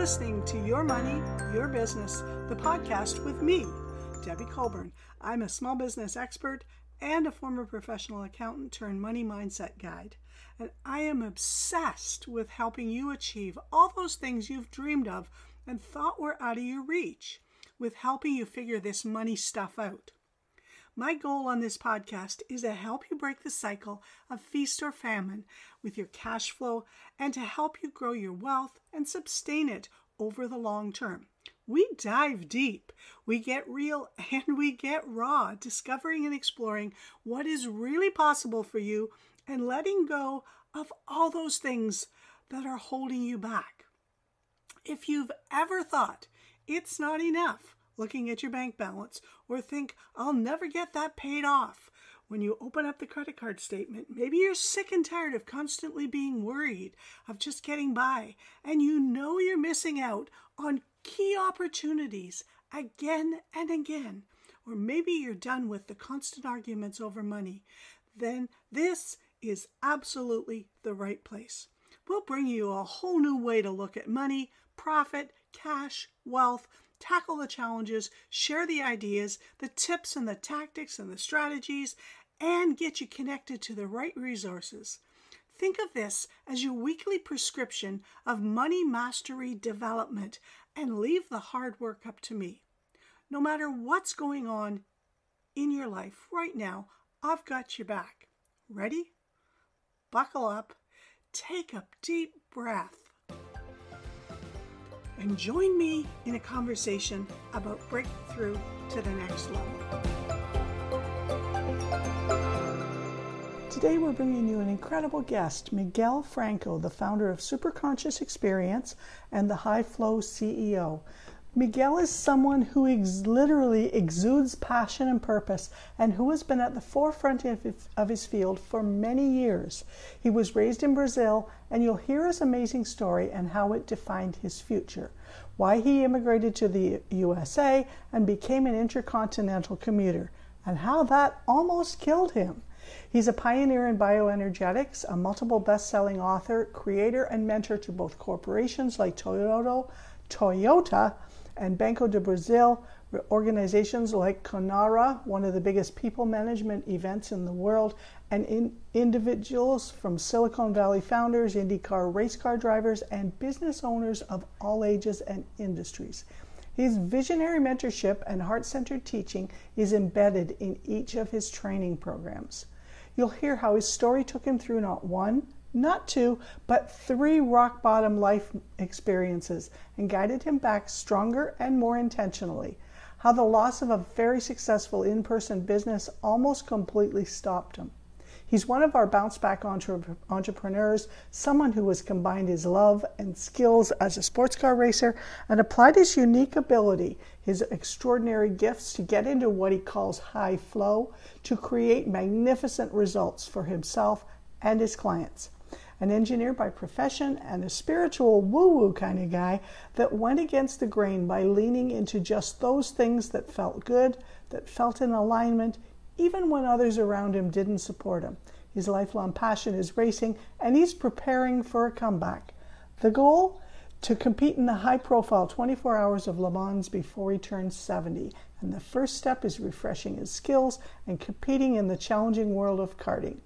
listening to Your Money, Your Business, the podcast with me, Debbie Colburn. I'm a small business expert and a former professional accountant turned money mindset guide. And I am obsessed with helping you achieve all those things you've dreamed of and thought were out of your reach, with helping you figure this money stuff out. My goal on this podcast is to help you break the cycle of feast or famine with your cash flow and to help you grow your wealth and sustain it over the long term. We dive deep, we get real, and we get raw, discovering and exploring what is really possible for you and letting go of all those things that are holding you back. If you've ever thought it's not enough looking at your bank balance or think, I'll never get that paid off, when you open up the credit card statement, maybe you're sick and tired of constantly being worried, of just getting by, and you know you're missing out on key opportunities again and again, or maybe you're done with the constant arguments over money, then this is absolutely the right place. We'll bring you a whole new way to look at money, profit, cash, wealth, tackle the challenges, share the ideas, the tips and the tactics and the strategies, and get you connected to the right resources. Think of this as your weekly prescription of money mastery development and leave the hard work up to me. No matter what's going on in your life right now, I've got your back. Ready? Buckle up, take a deep breath, and join me in a conversation about breakthrough to the next level. Today we're bringing you an incredible guest, Miguel Franco, the founder of Superconscious Experience and the High Flow CEO. Miguel is someone who literally exudes passion and purpose and who has been at the forefront of his field for many years. He was raised in Brazil, and you'll hear his amazing story and how it defined his future, why he immigrated to the USA and became an intercontinental commuter, and how that almost killed him. He's a pioneer in bioenergetics, a multiple best-selling author, creator, and mentor to both corporations like Toyota and Banco do Brasil, organizations like Conara, one of the biggest people management events in the world, and individuals from Silicon Valley founders, IndyCar race car drivers, and business owners of all ages and industries. His visionary mentorship and heart-centered teaching is embedded in each of his training programs. You'll hear how his story took him through not one, not two, but 3 rock-bottom life experiences and guided him back stronger and more intentionally. How the loss of a very successful in-person business almost completely stopped him. He's one of our bounce-back entrepreneurs, someone who has combined his love and skills as a sports car racer and applied his unique ability, his extraordinary gifts to get into what he calls high flow, to create magnificent results for himself and his clients. An engineer by profession and a spiritual woo-woo kind of guy that went against the grain by leaning into just those things that felt good, that felt in alignment, even when others around him didn't support him. His lifelong passion is racing, and he's preparing for a comeback. The goal? To compete in the high-profile 24 Hours of Le Mans before he turns 70. And the first step is refreshing his skills and competing in the challenging world of karting.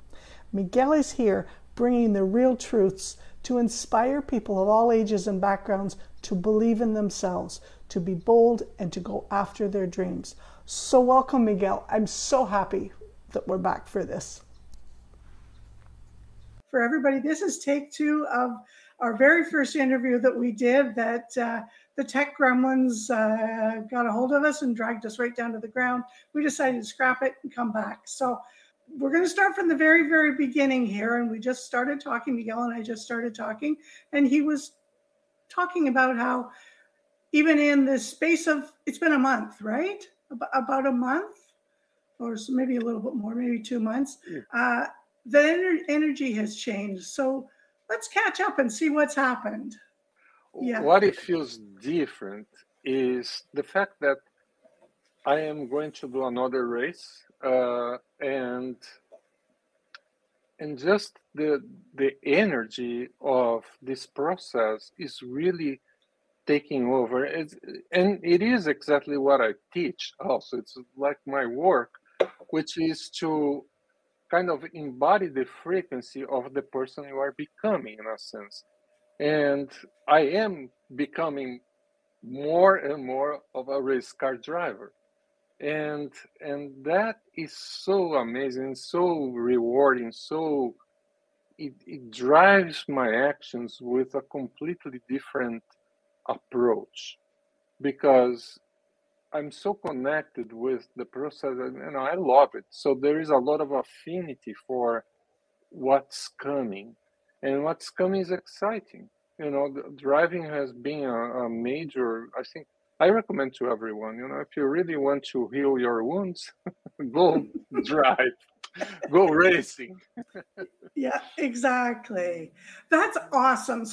Miguel is here bringing the real truths to inspire people of all ages and backgrounds to believe in themselves, to be bold, and to go after their dreams. So welcome, Miguel. I'm so happy that we're back for this. For everybody, this is take 2 of our very first interview that we did that the tech gremlins got a hold of us and dragged us right down to the ground. We decided to scrap it and come back. So we're going to start from the very, very beginning here. And we just started talking, Miguel and I just started talking, and he was talking about how even in the space of, it's been a month, right? About a month, or maybe a little bit more, maybe 2 months. The energy has changed. So let's catch up and see what's happened. Yeah. What it feels different is the fact that I am going to do another race, and just the energy of this process is really taking over. And it is exactly what I teach also. It's like my work, which is to kind of embody the frequency of the person you are becoming, in a sense. And I am becoming more and more of a race car driver. And that is so amazing, so rewarding, so it drives my actions with a completely different approach, because I'm so connected with the process, and I love it. So there is a lot of affinity for what's coming, and what's coming is exciting. Driving has been a major, I think, I recommend to everyone, if you really want to heal your wounds, go drive, go racing. Yeah, exactly. That's awesome.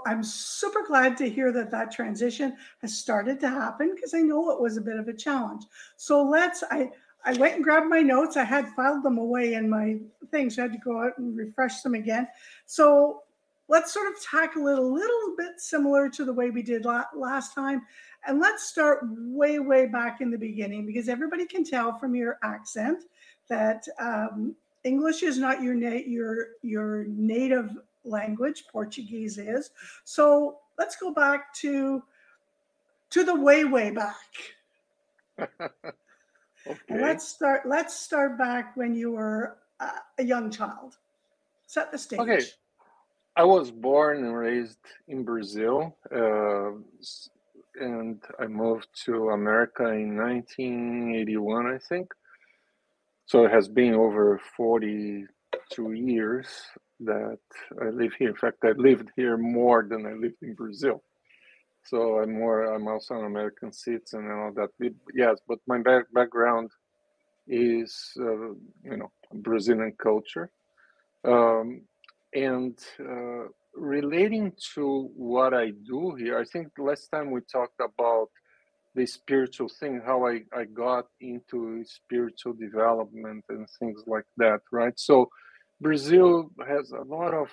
I'm super glad to hear that transition has started to happen, because I know it was a bit of a challenge. So I went and grabbed my notes. I had filed them away in my things. So I had to go out and refresh them again. So let's sort of tackle it a little bit similar to the way we did last time. And let's start way back in the beginning, because everybody can tell from your accent that English is not your native language. Portuguese is. So let's go back to the way back. Okay. And let's start back when you were a young child. Set the stage. Okay. I was born and raised in Brazil, and I moved to America in 1981, I think. So it has been over 42 years that I live here. In fact, I lived here more than I lived in Brazil. So I'm also an American citizen and all that. Yes, but my background is, Brazilian culture. And relating to what I do here, I think last time we talked about the spiritual thing, how I got into spiritual development and things like that, right? So Brazil has a lot of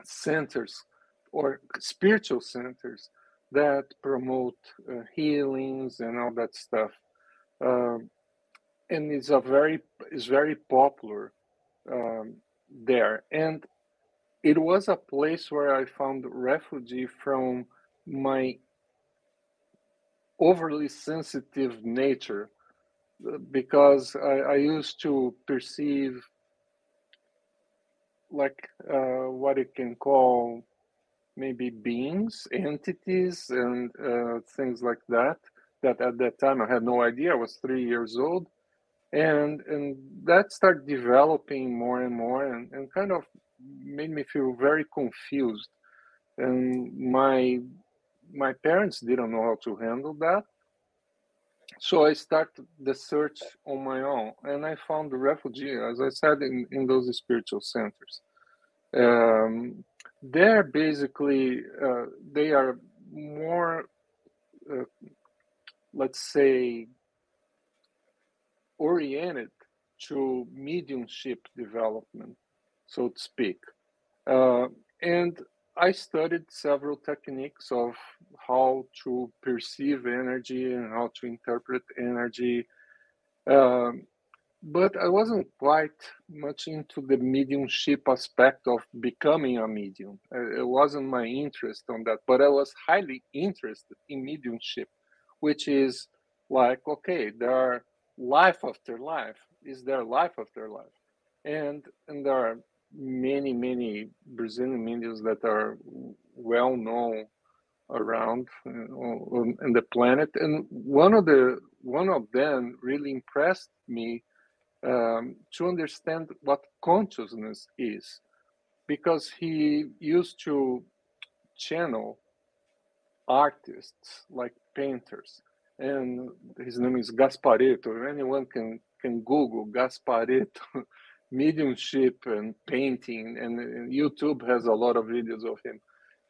centers, or spiritual centers, that promote healings and all that stuff. And it's very popular there. And it was a place where I found refuge from my overly sensitive nature, because I used to perceive, like, what you can call maybe beings, entities, and things like that. That at that time I had no idea. I was 3 years old, and that started developing more and more, and kind of made me feel very confused. And my parents didn't know how to handle that. So I started the search on my own, and I found the refugee, as I said, in those spiritual centers. They're basically, they are more, uh, let's say, oriented to mediumship development, so to speak. And I studied several techniques of how to perceive energy and how to interpret energy. Um, but I wasn't quite much into the mediumship aspect of becoming a medium. It wasn't my interest on that, but I was highly interested in mediumship, which is like, okay, there are life after life. Is there life after life? And there are many Brazilian mediums that are well known around on the planet, and one of them really impressed me, to understand what consciousness is, because he used to channel artists like painters, and his name is Gasparetto. Anyone can Google Gasparetto mediumship and painting, and YouTube has a lot of videos of him.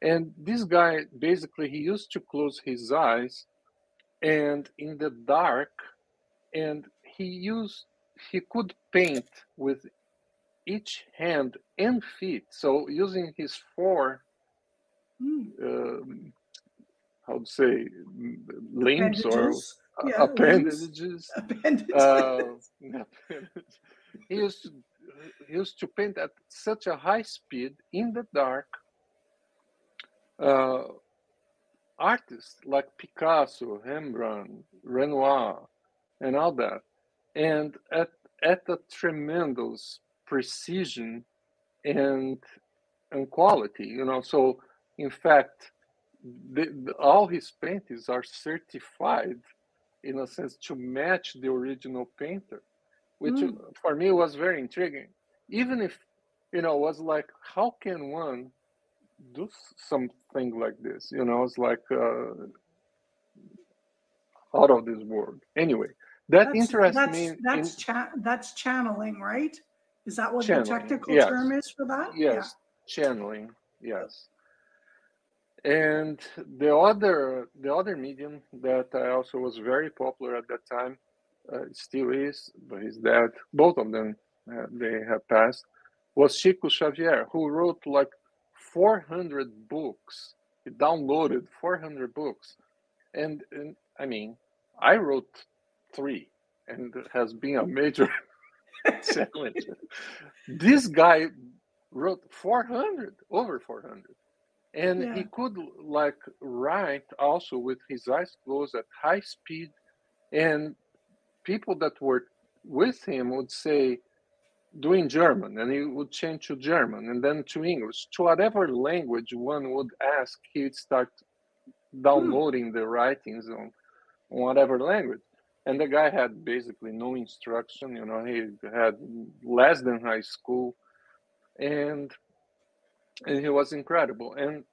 And this guy, basically, he used to close his eyes and in the dark, and he could paint with each hand and feet. So using his four how to say, limbs or Appendages. Yeah, limbs. appendages. Appendages. He used to, he used to paint at such a high speed in the dark. Uh, Artists like Picasso, Rembrandt, Renoir, and all that, and at a tremendous precision and quality, you know. So in fact, all his paintings are certified in a sense to match the original painter, which for me was very intriguing. Even if, you know, was like, how can one do something like this? You know, it's like out of this world. Anyway, that That's interests that's me in that's that's channeling, right? Is that what the channeling. technical term Yes, is for that? Yeah. yes, channeling. Yes. And the other medium that I also was very popular at that time, still is, but he's dead. Both of them, they have passed. Was Chico Xavier, who wrote like 400 books. He downloaded 400 books, and I mean, I wrote 3, and it has been a major challenge. This guy wrote 400, over 400. And Yeah. he could like write also with his eyes closed at high speed, and people that were with him would say, doing German, and he would change to German and then to English, to whatever language one would ask. He'd start downloading the writings on whatever language. And the guy had basically no instruction, you know. He had less than high school, and he was incredible. And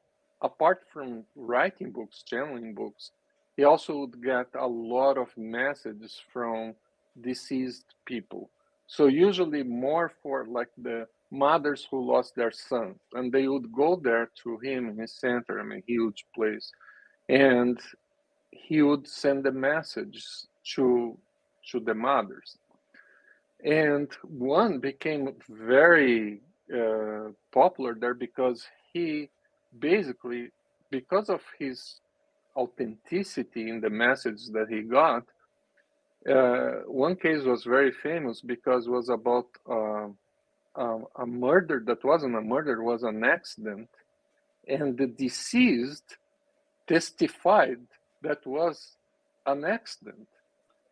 apart from writing books, channeling books, he also would get a lot of messages from deceased people. So usually more for like the mothers who lost their sons, and they would go there to him in his center, I mean, huge place, and he would send the messages to the mothers. And one became very popular there because he basically, because of his authenticity in the message that he got, one case was very famous because it was about a murder that wasn't a murder, was an accident, and the deceased testified that was an accident,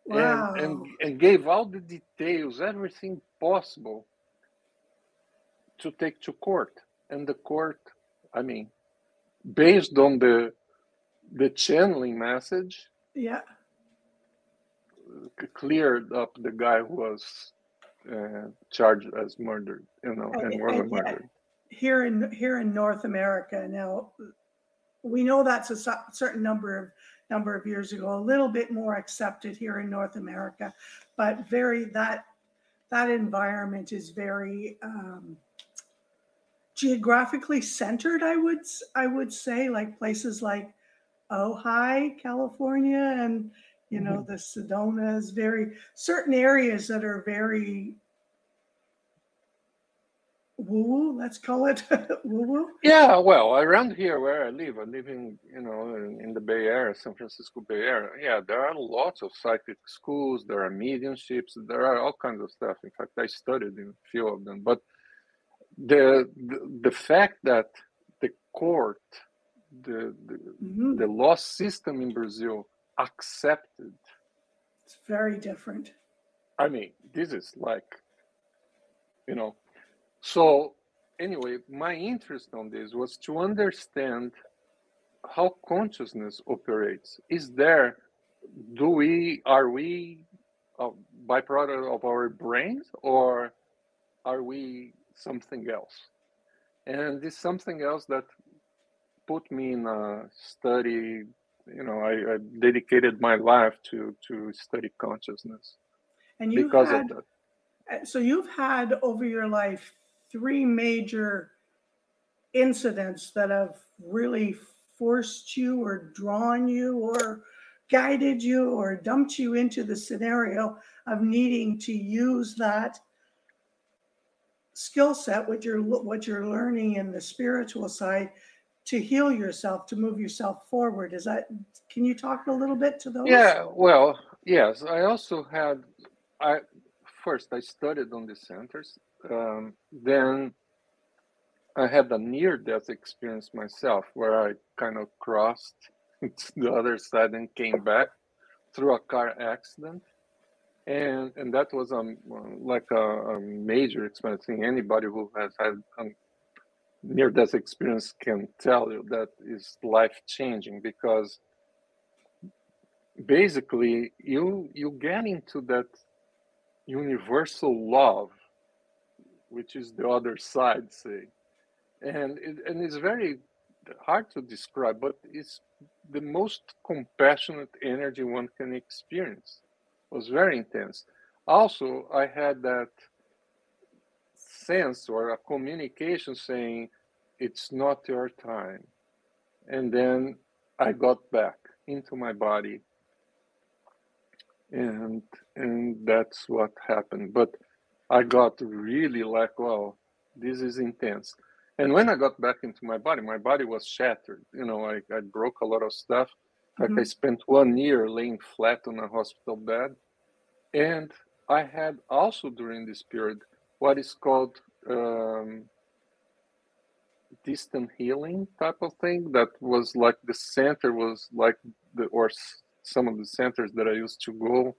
Wow. and gave all the details, everything possible to take to court. And the court, I mean, based on the channeling message, Yeah. cleared up the guy who was charged as murdered, you know, and And wasn't yet, murdered. here in North America now, we know that's a certain number of years ago, a little bit more accepted here in North America, but very that environment is very geographically centered. I would say, like places like Ojai, California, and the Sedonas, very certain areas that are very woo-woo, let's call it woo-woo. Yeah, well, around here where I live in, you know, in the Bay Area, San Francisco Bay Area. Yeah, there are lots of psychic schools. There are mediumships. There are all kinds of stuff. In fact, I studied in a few of them. But the fact that the court, the Mm-hmm. the law system in Brazil accepted. It's very different. I mean, this is like, you know. So anyway, my interest on this was to understand how consciousness operates. Is there, are we a byproduct of our brains, or are we something else? And this something else that put me in a study, you know, I dedicated my life to study consciousness And because of that. you've had over your life 3 major incidents that have really forced you or drawn you or guided you or dumped you into the scenario of needing to use that skill set, what you're learning in the spiritual side, to heal yourself, to move yourself forward. Is that, can you talk a little bit to those? Yeah, well, yes. I also had, I first I studied on the centers. Then I had a near-death experience myself, where I kind of crossed to the other side and came back through a car accident, and that was like a major experience. I think anybody who has had a near-death experience can tell you that is life-changing, because basically you get into that universal love, which is the other side, say, and it's very hard to describe, but it's the most compassionate energy one can experience. It was very intense. Also, I had that sense or a communication saying, it's not your time. And then I got back into my body, and that's what happened. But I got really like, wow, this is intense. And when I got back into my body was shattered. You know, I broke a lot of stuff. Like I spent 1 year laying flat on a hospital bed. And I had also during this period what is called distant healing type of thing. That was like the center was like some of the centers that I used to go.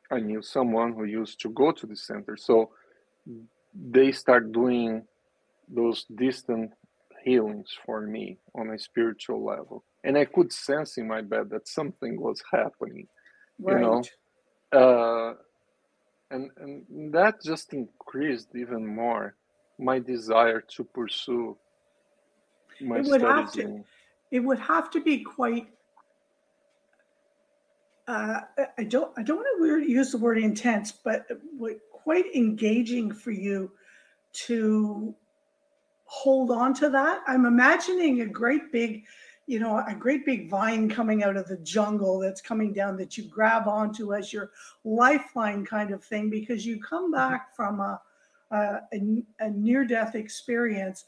I knew someone who used to go to the center. So they start doing those distant healings for me on a spiritual level. And I could sense in my bed that something was happening, you know. Right. And that just increased even more my desire to pursue my It would have studies to, in. it would have to be quite, uh, I don't want to use the word intense, but quite engaging for you to hold on to that. I'm imagining a great big, a great big vine coming out of the jungle that's coming down that you grab onto as your lifeline kind of thing, because you come back from a near death experience,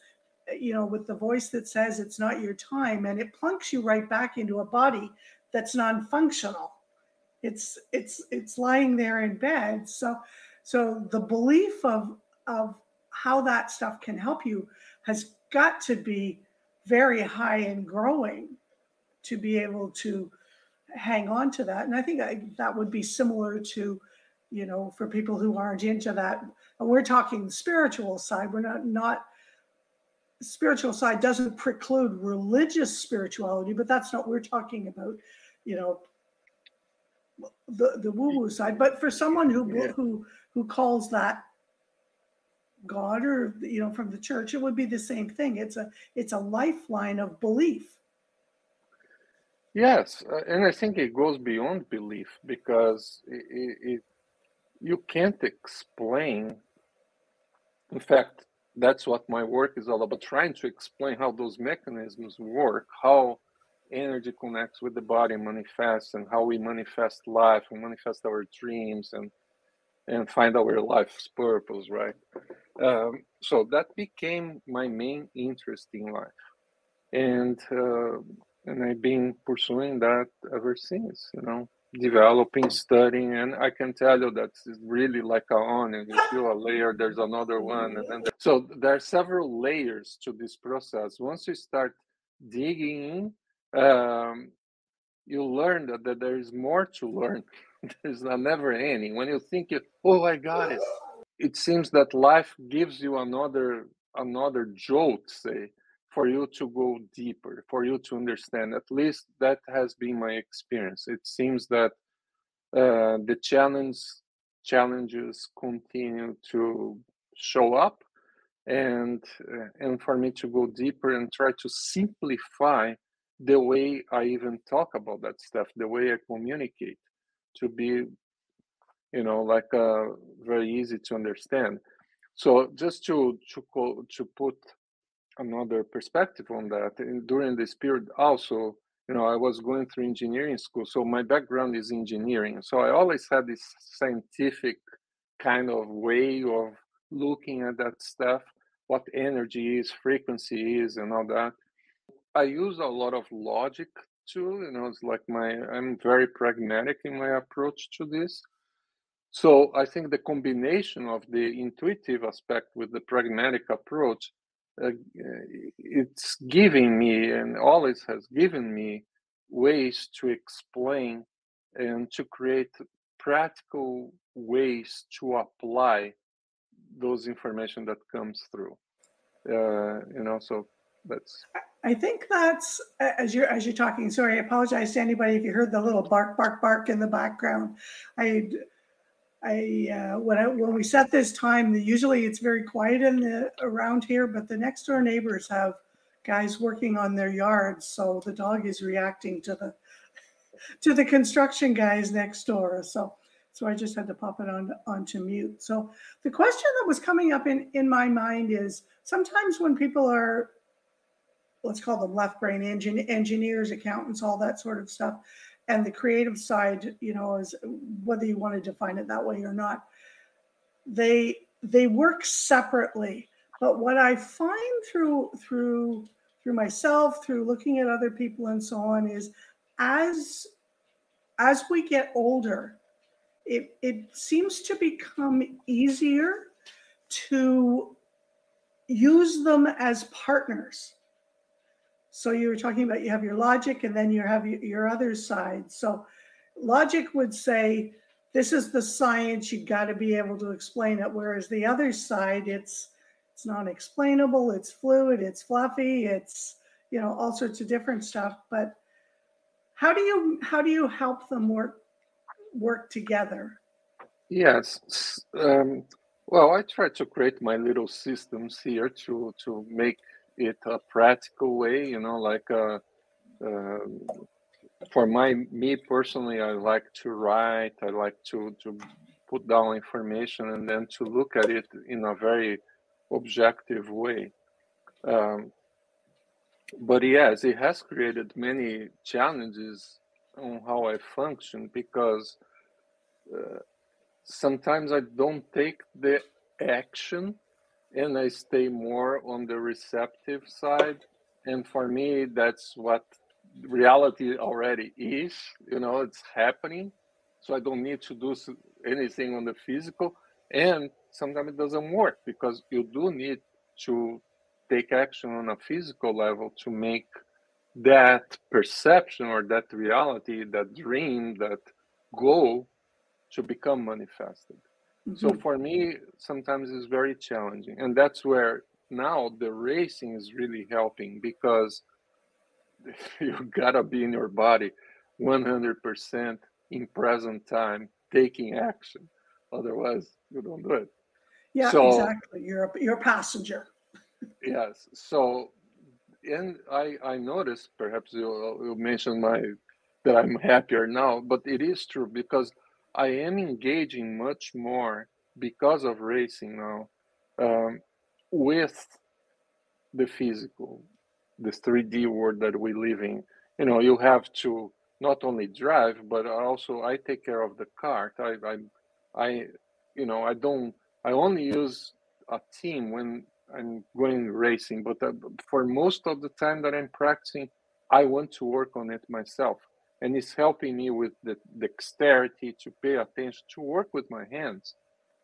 with the voice that says it's not your time, and it plunks you right back into a body that's non-functional. It's lying there in bed. So the belief of how that stuff can help you has got to be very high and growing to be able to hang on to that. And I think that would be similar to, for people who aren't into that. We're talking the spiritual side. We're not spiritual side doesn't preclude religious spirituality, but that's not what we're talking about. You know, the woo woo side. But for someone Yeah. who calls that God, or from the church, it would be the same thing. It's a lifeline of belief. Yes, and I think it goes beyond belief, because you can't explain. In fact, that's what my work is all about, trying to explain how those mechanisms work, how energy connects with the body, manifests, and how we manifest life and manifest our dreams and find our life's purpose, right? So that became my main interest in life, and I've been pursuing that ever since. Developing, studying, and I can tell you that it's really like an onion. You peel a layer, there's another one, and then so there are several layers to this process. Once you start digging in, you learn that there is more to learn. There's a never ending. When you think, oh, I got it, it seems that life gives you another jolt, say, for you to go deeper, for you to understand. At least that has been my experience. It seems that the challenges continue to show up, and for me to go deeper and try to simplify the way I even talk about that stuff, the way I communicate, to be like very easy to understand. So just to put another perspective on that, during this period also, I was going through engineering school, so my background is engineering. So I always had this scientific kind of way of looking at that stuff. what energy is, frequency is, and all that. I use a lot of logic too. It's like I'm very pragmatic in my approach to this. So I think the combination of the intuitive aspect with the pragmatic approach, it's giving me, and always has given me, ways to explain and to create practical ways to apply those information that comes through. So that's. I think that's as you're talking. Sorry, I apologize to anybody if you heard the little bark, bark, bark in the background. When we set this time, usually it's very quiet around here, but the next door neighbors have guys working on their yards, so the dog is reacting to the construction guys next door. So I just had to pop it onto mute. So the question that was coming up in my mind is sometimes when people are, let's call them left brain engineers, accountants, all that sort of stuff, and the creative side, is whether you want to define it that way or not, they work separately. But what I find through myself, through looking at other people and so on, is as we get older, it seems to become easier to use them as partners. So you were talking about you have your logic and then you have your other side. So logic would say, this is the science, you got to be able to explain it. Whereas the other side, it's not explainable, it's fluid, it's fluffy, it's, all sorts of different stuff. But how do you help them work together? Yes. Well, I try to create my little systems here to make it a practical way, for me personally, I like to write, I like to put down information and then to look at it in a very objective way. But yes, it has created many challenges on how I function because sometimes I don't take the action and I stay more on the receptive side. And for me, that's what reality already is. It's happening. So I don't need to do anything on the physical. And sometimes it doesn't work because you do need to take action on a physical level to make that perception or that reality, that dream, that goal to become manifested. Mm-hmm. So for me, sometimes it's very challenging. And that's where now the racing is really helping because you gotta be in your body 100% in present time, taking action. Otherwise, you don't do it. Yeah, so, exactly. You're a passenger. Yes. So, and I noticed, perhaps you mentioned that I'm happier now, but it is true because I am engaging much more because of racing now with the physical, this 3D world that we live in. You have to not only drive, but also I take care of the cart. I only use a team when I'm going racing, but for most of the time that I'm practicing, I want to work on it myself. And it's helping me with the dexterity to pay attention, to work with my hands.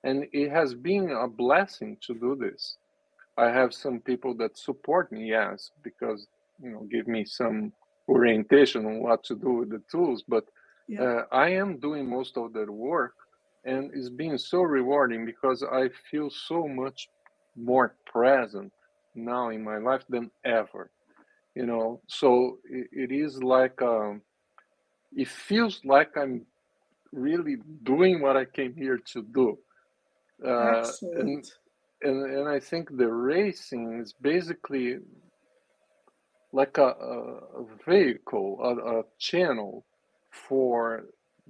And it has been a blessing to do this. I have some people that support me, yes, because, give me some orientation on what to do with the tools. But I am doing most of the work, and it's been so rewarding because I feel so much more present now in my life than ever. So it is like, it feels like I'm really doing what I came here to do. Excellent. And I think the racing is basically like a vehicle, a channel for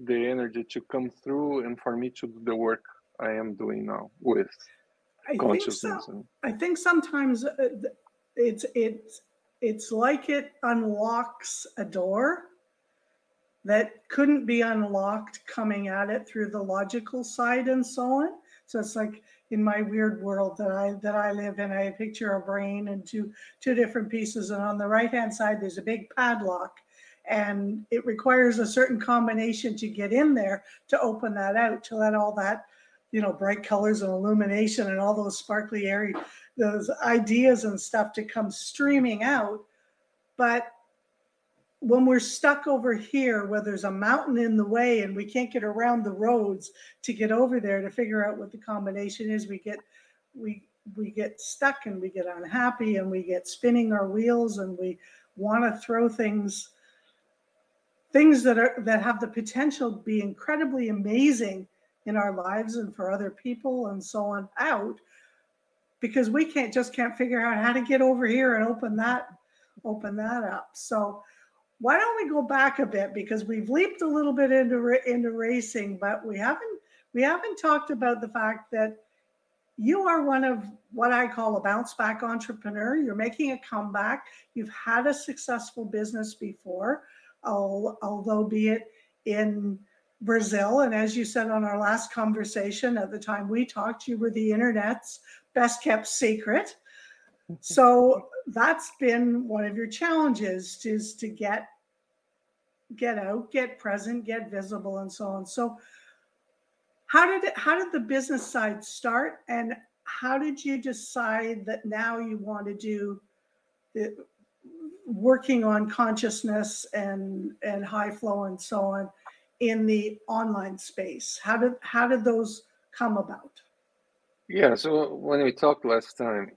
the energy to come through and for me to do the work I am doing now with consciousness. I think sometimes it's like it unlocks a door that couldn't be unlocked coming at it through the logical side and so on. So it's like in my weird world that I live in, I picture a brain and two different pieces, and on the right hand side there's a big padlock, and it requires a certain combination to get in there to open that out, to let all that, you know, bright colors and illumination and all those sparkly airy, those ideas and stuff to come streaming out. But when we're stuck over here where there's a mountain in the way and we can't get around the roads to get over there to figure out what the combination is, we get stuck and we get unhappy and we get spinning our wheels, and we want to throw things that have the potential to be incredibly amazing in our lives and for other people and so on out, because we can't figure out how to get over here and open that up. So why don't we go back a bit, because we've leaped a little bit into racing, but we haven't talked about the fact that you are one of what I call a bounce back entrepreneur. You're making a comeback. You've had a successful business before, although be it in Brazil. And as you said on our last conversation, at the time we talked, you were the internet's best kept secret. So that's been one of your challenges, is to get out, get present, get visible, and so on. So how did the business side start, and how did you decide that now you want to do working on consciousness and high flow and so on in the online space? How did those come about? Yeah, so when we talked last time,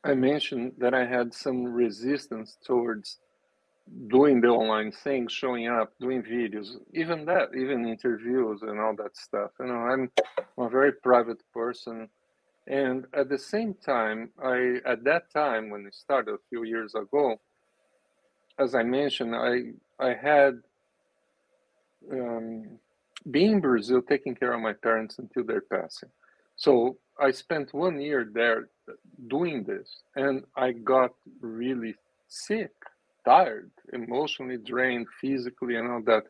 I mentioned that I had some resistance towards doing the online thing, showing up, doing videos, even interviews and all that stuff. You know, I'm a very private person. And at the same time, at that time, when it started a few years ago, as I mentioned, I had been in Brazil taking care of my parents until their passing. So I spent 1 year there doing this, and I got really sick, tired, emotionally drained, physically, and all that.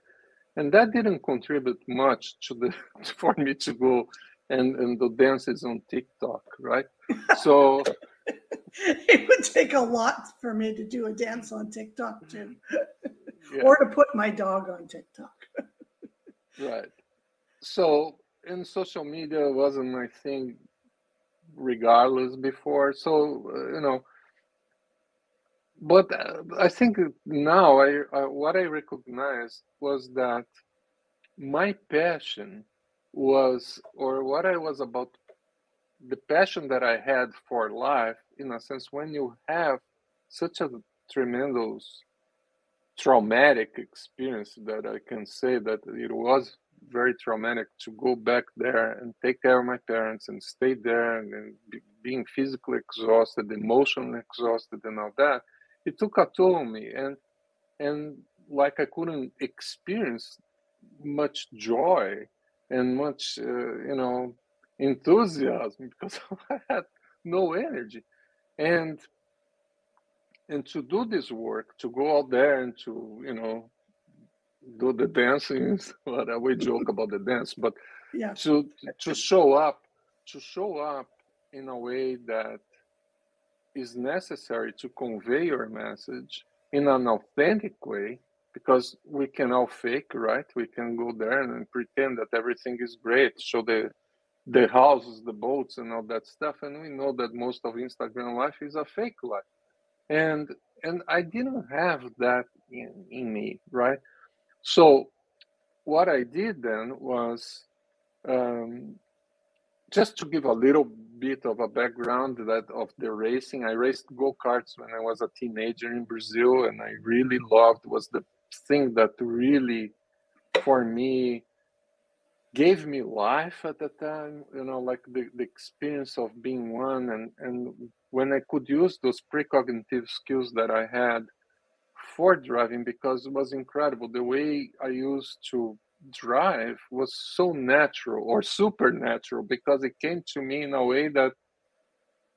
And that didn't contribute much to the for me to go and do dances on TikTok, right? So It would take a lot for me to do a dance on TikTok too, yeah, or to put my dog on TikTok. right. So and social media wasn't my thing regardless before. So you know, but I think now what I recognized was that my passion was, or what I was about, the passion that I had for life, in a sense, when you have such a tremendous traumatic experience, that I can say that it was very traumatic to go back there and take care of my parents and stay there, and being physically exhausted, emotionally exhausted, and all that. It took a toll on me, and like I couldn't experience much joy and much enthusiasm because I had no energy. And and to do this work, to go out there and to do the dancing, what we joke about the dance, but Yeah. to show up, in a way that is necessary to convey your message in an authentic way, because we can all fake, right? We can go there and pretend that everything is great, show the houses, the boats, and all that stuff, and we know that most of Instagram life is a fake life. And I didn't have that in me, right? So what I did then was, just to give a little bit of a background that of the racing, I raced go-karts when I was a teenager in Brazil, and I really loved, was the thing that really, for me, gave me life at the time, like the experience of being one, and when I could use those precognitive skills that I had for driving, because it was incredible. The way I used to drive was so natural, or supernatural, because it came to me in a way that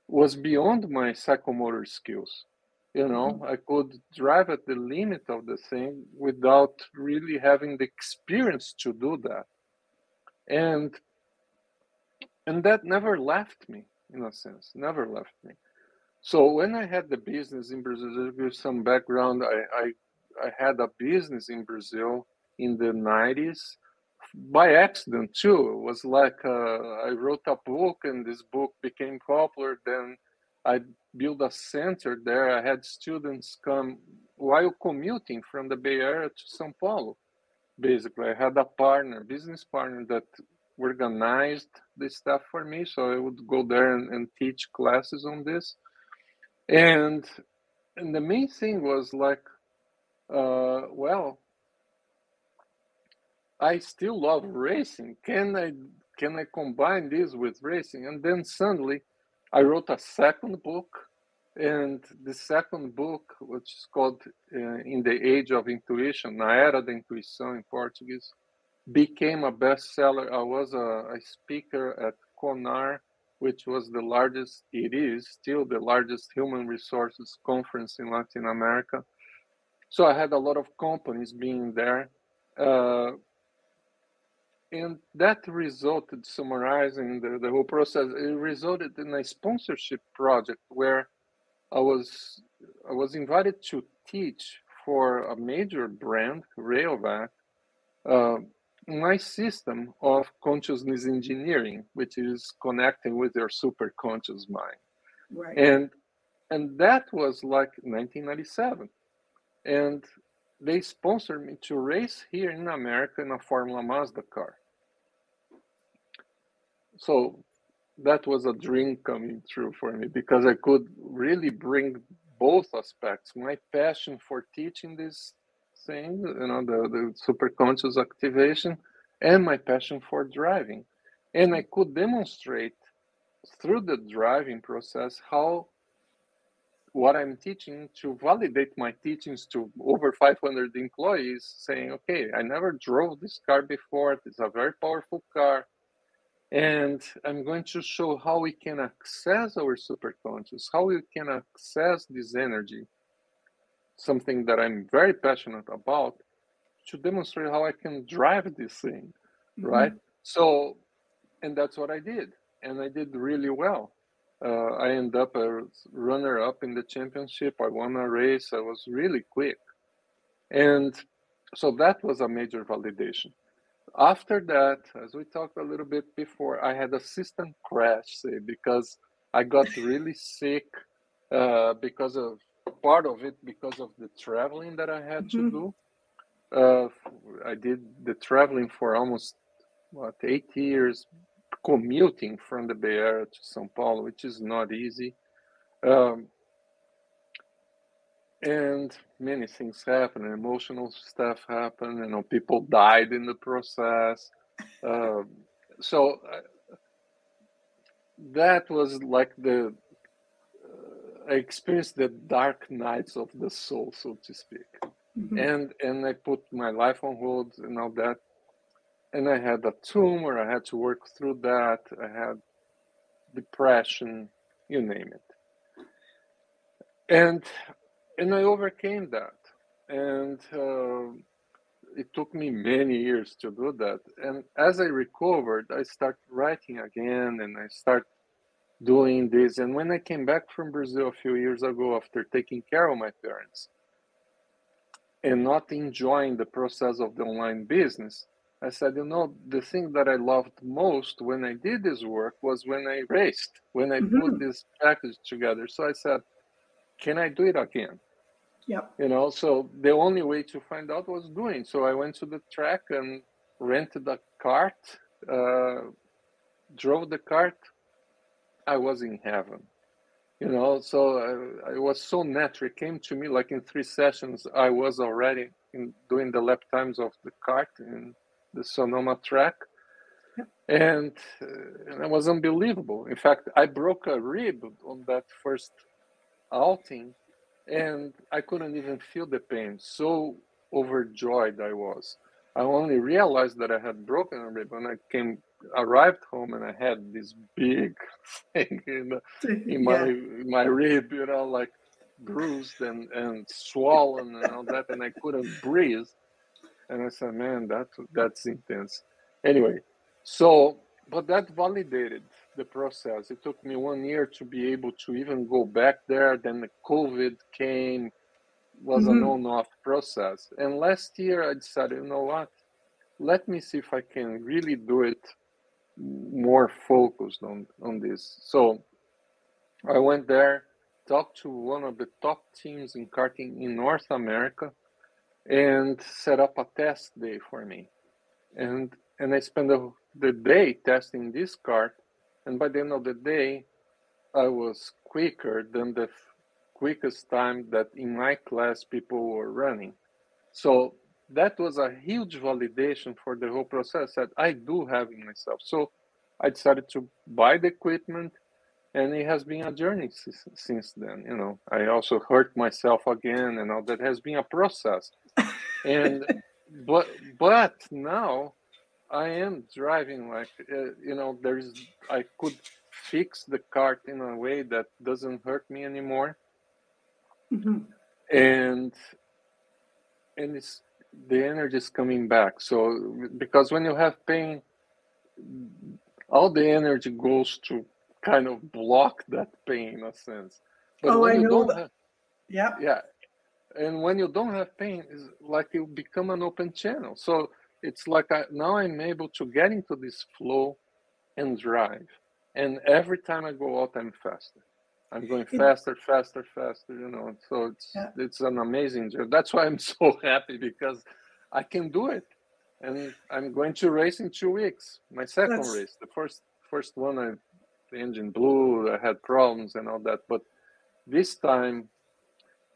was beyond my psychomotor skills. I could drive at the limit of the thing without really having the experience to do that. And And that never left me, in a sense, never left me. So when I had the business in Brazil, to give some background, I had a business in Brazil in the 90s by accident too. It was like I wrote a book and this book became popular. Then I built a center there. I had students come while commuting from the Bay Area to São Paulo. Basically, I had a partner, business partner that organized this stuff for me. So I would go there and teach classes on this. And the main thing was like, well, I still love racing. Can I combine this with racing? And then suddenly, I wrote a second book, and the second book, which is called "In the Age of Intuition," Na Era da Intuição in Portuguese, became a bestseller. I was a speaker at CONAR, which was the largest. It is still the largest human resources conference in Latin America. So I had a lot of companies being there. And that resulted, summarizing the whole process, it resulted in a sponsorship project where I was invited to teach for a major brand, Rayovac, my system of consciousness engineering, which is connecting with your superconscious mind. Right. And that was like 1997. And they sponsored me to race here in America in a Formula Mazda car. So that was a dream coming true for me because I could really bring both aspects, my passion for teaching this thing, the superconscious activation, and my passion for driving. And I could demonstrate through the driving process how what I'm teaching, to validate my teachings to over 500 employees, saying, okay, I never drove this car before. It's a very powerful car. And I'm going to show how we can access our superconscious, how we can access this energy, something that I'm very passionate about, to demonstrate how I can drive this thing, right? So, and that's what I did. And I did really well. I ended up a runner-up in the championship. I won a race. I was really quick. And so that was a major validation. After that, as we talked a little bit before, I had a system crash, say, because I got really sick because of part of it, because of the traveling that I had to do. I did the traveling for almost 8 years, commuting from the Bay Area to São Paulo, which is not easy. And many things happen, emotional stuff happened, people died in the process. So that was like I experienced the dark nights of the soul, so to speak. And I put my life on hold and all that. And I had a tumor, I had to work through that. I had depression, you name it. And I overcame that. And it took me many years to do that. And as I recovered, I started writing again and I started doing this. And when I came back from Brazil a few years ago after taking care of my parents and not enjoying the process of the online business, I said, the thing that I loved most when I did this work was when I raced, when I put this package together. So I said, can I do it again? Yep. So the only way to find out was doing. So I went to the track and rented a cart, drove the cart. I was in heaven, so I was so natural. It came to me like in 3 sessions, I was already doing the lap times of the cart in the Sonoma track. And it was unbelievable. In fact, I broke a rib on that first outing. And I couldn't even feel the pain. So overjoyed I was. I only realized that I had broken a rib when I arrived home and I had this big thing in my rib, like bruised and swollen and all that, and I couldn't breathe. And I said, man, that's intense. Anyway, but that validated the process. It took me 1 year to be able to even go back there. Then the COVID came, was an on-off process. And last year I decided, you know what? Let me see if I can really do it more focused on this. So I went there, talked to one of the top teams in karting in North America, and set up a test day for me. And I spent the day testing this kart, and by the end of the day, I was quicker than the quickest time that in my class people were running. So that was a huge validation for the whole process that I do have in myself. So I decided to buy the equipment, and it has been a journey since then. You know, I also hurt myself again, and all that has been a process. And but now I am driving like you know, I could fix the kart in a way that doesn't hurt me anymore, and it's the energy is coming back. So because when you have pain, all the energy goes to kind of block that pain in a sense. But when you don't have, yeah, and when you don't have pain, it's like you become an open channel. So it's like now I'm able to get into this flow and drive. And every time I go out, I'm faster. I'm going faster, faster, faster, you know. So it's an amazing journey. That's why I'm so happy, because I can do it. And I'm going to race in 2 weeks. My second race. The first one, the engine blew, I had problems and all that. But this time,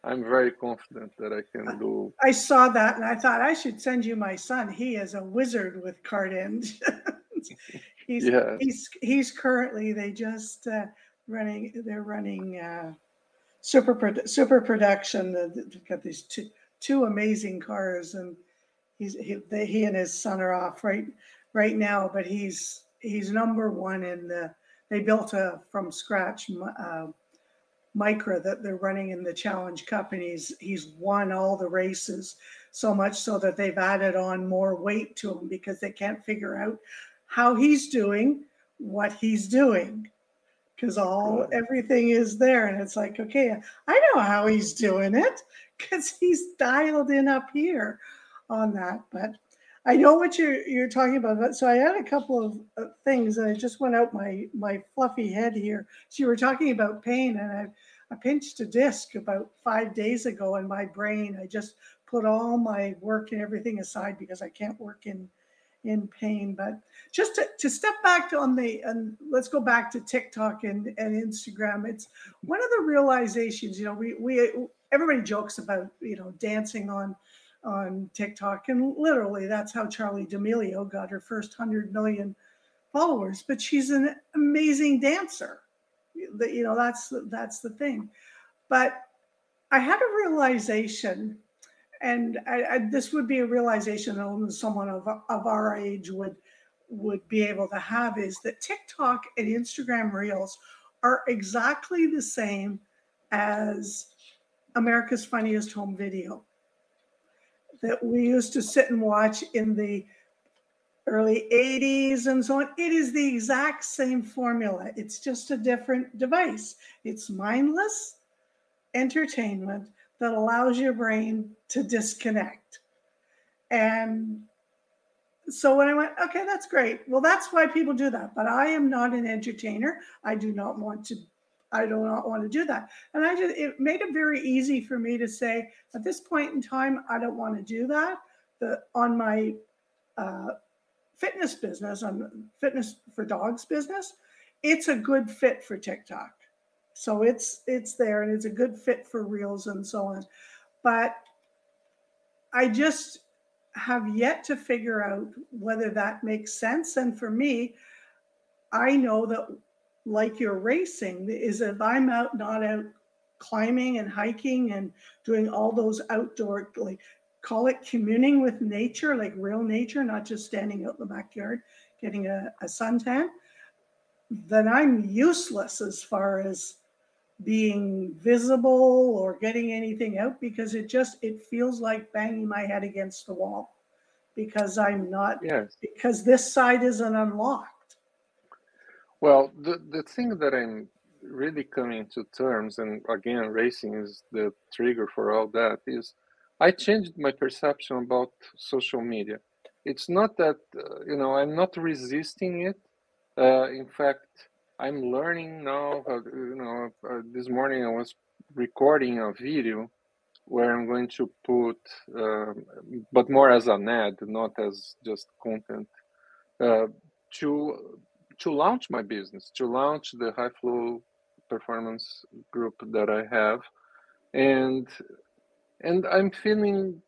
I'm very confident that I can do. I saw that and I thought I should send you my son. He is a wizard with kart engines. He's currently, they just they're running super production. They've got these two amazing cars, and he and his son are off right now, but he's number one in they built a from scratch Micra that they're running in the Challenge Cup, and he's won all the races, so much so that they've added on more weight to him because they can't figure out how he's doing what he's doing, because everything is there, and it's like, okay, I know how he's doing it because he's dialed in up here on that. But I know what you're talking about. So I had a couple of things, and I just went out my fluffy head here. So you were talking about pain, and I pinched a disc about 5 days ago in my brain. I just put all my work and everything aside because I can't work in pain. But just to step back and let's go back to TikTok and Instagram. It's one of the realizations, you know, we everybody jokes about, you know, dancing on TikTok, and literally that's how Charli D'Amelio got her first 100 million followers. But she's an amazing dancer. You know, that's the thing. But I had a realization, and this would be a realization that only someone of our age would be able to have, is that TikTok and Instagram Reels are exactly the same as America's Funniest Home Video that we used to sit and watch in the early 80s and so on. It is the exact same formula. It's just a different device. It's mindless entertainment that allows your brain to disconnect. And so when I went, okay, that's great. Well, that's why people do that. But I am not an entertainer. I do not want to do that. And it made it very easy for me to say, at this point in time, I don't want to do that. On my fitness business, on Fitness for Dogs business, it's a good fit for TikTok. So it's there, and it's a good fit for Reels and so on. But I just have yet to figure out whether that makes sense. And for me, I know that, like your racing, is if I'm not out climbing and hiking and doing all those outdoor, like, call it communing with nature, like real nature, not just standing out in the backyard getting a suntan, then I'm useless as far as being visible or getting anything out, because it feels like banging my head against the wall, because I'm not, because this side isn't unlocked. Well, the thing that I'm really coming to terms, and again, racing is the trigger for all that, is I changed my perception about social media. It's not that, I'm not resisting it. In fact, I'm learning now. This morning I was recording a video where I'm going to put, but more as an ad, not as just content, uh, to launch my business, to launch the high flow performance group that I have, and I'm feeling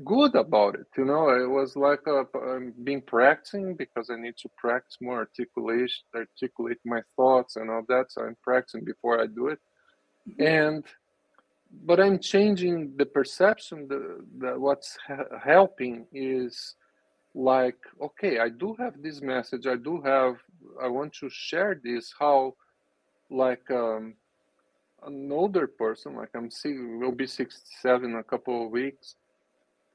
good about it. It was like I'm been practicing because I need to practice more articulate my thoughts and all that. So I'm practicing before I do it, and but I'm changing the perception. That what's helping is like, okay, I do have this message. I want to share this. How like an older person, like will be 67 in a couple of weeks,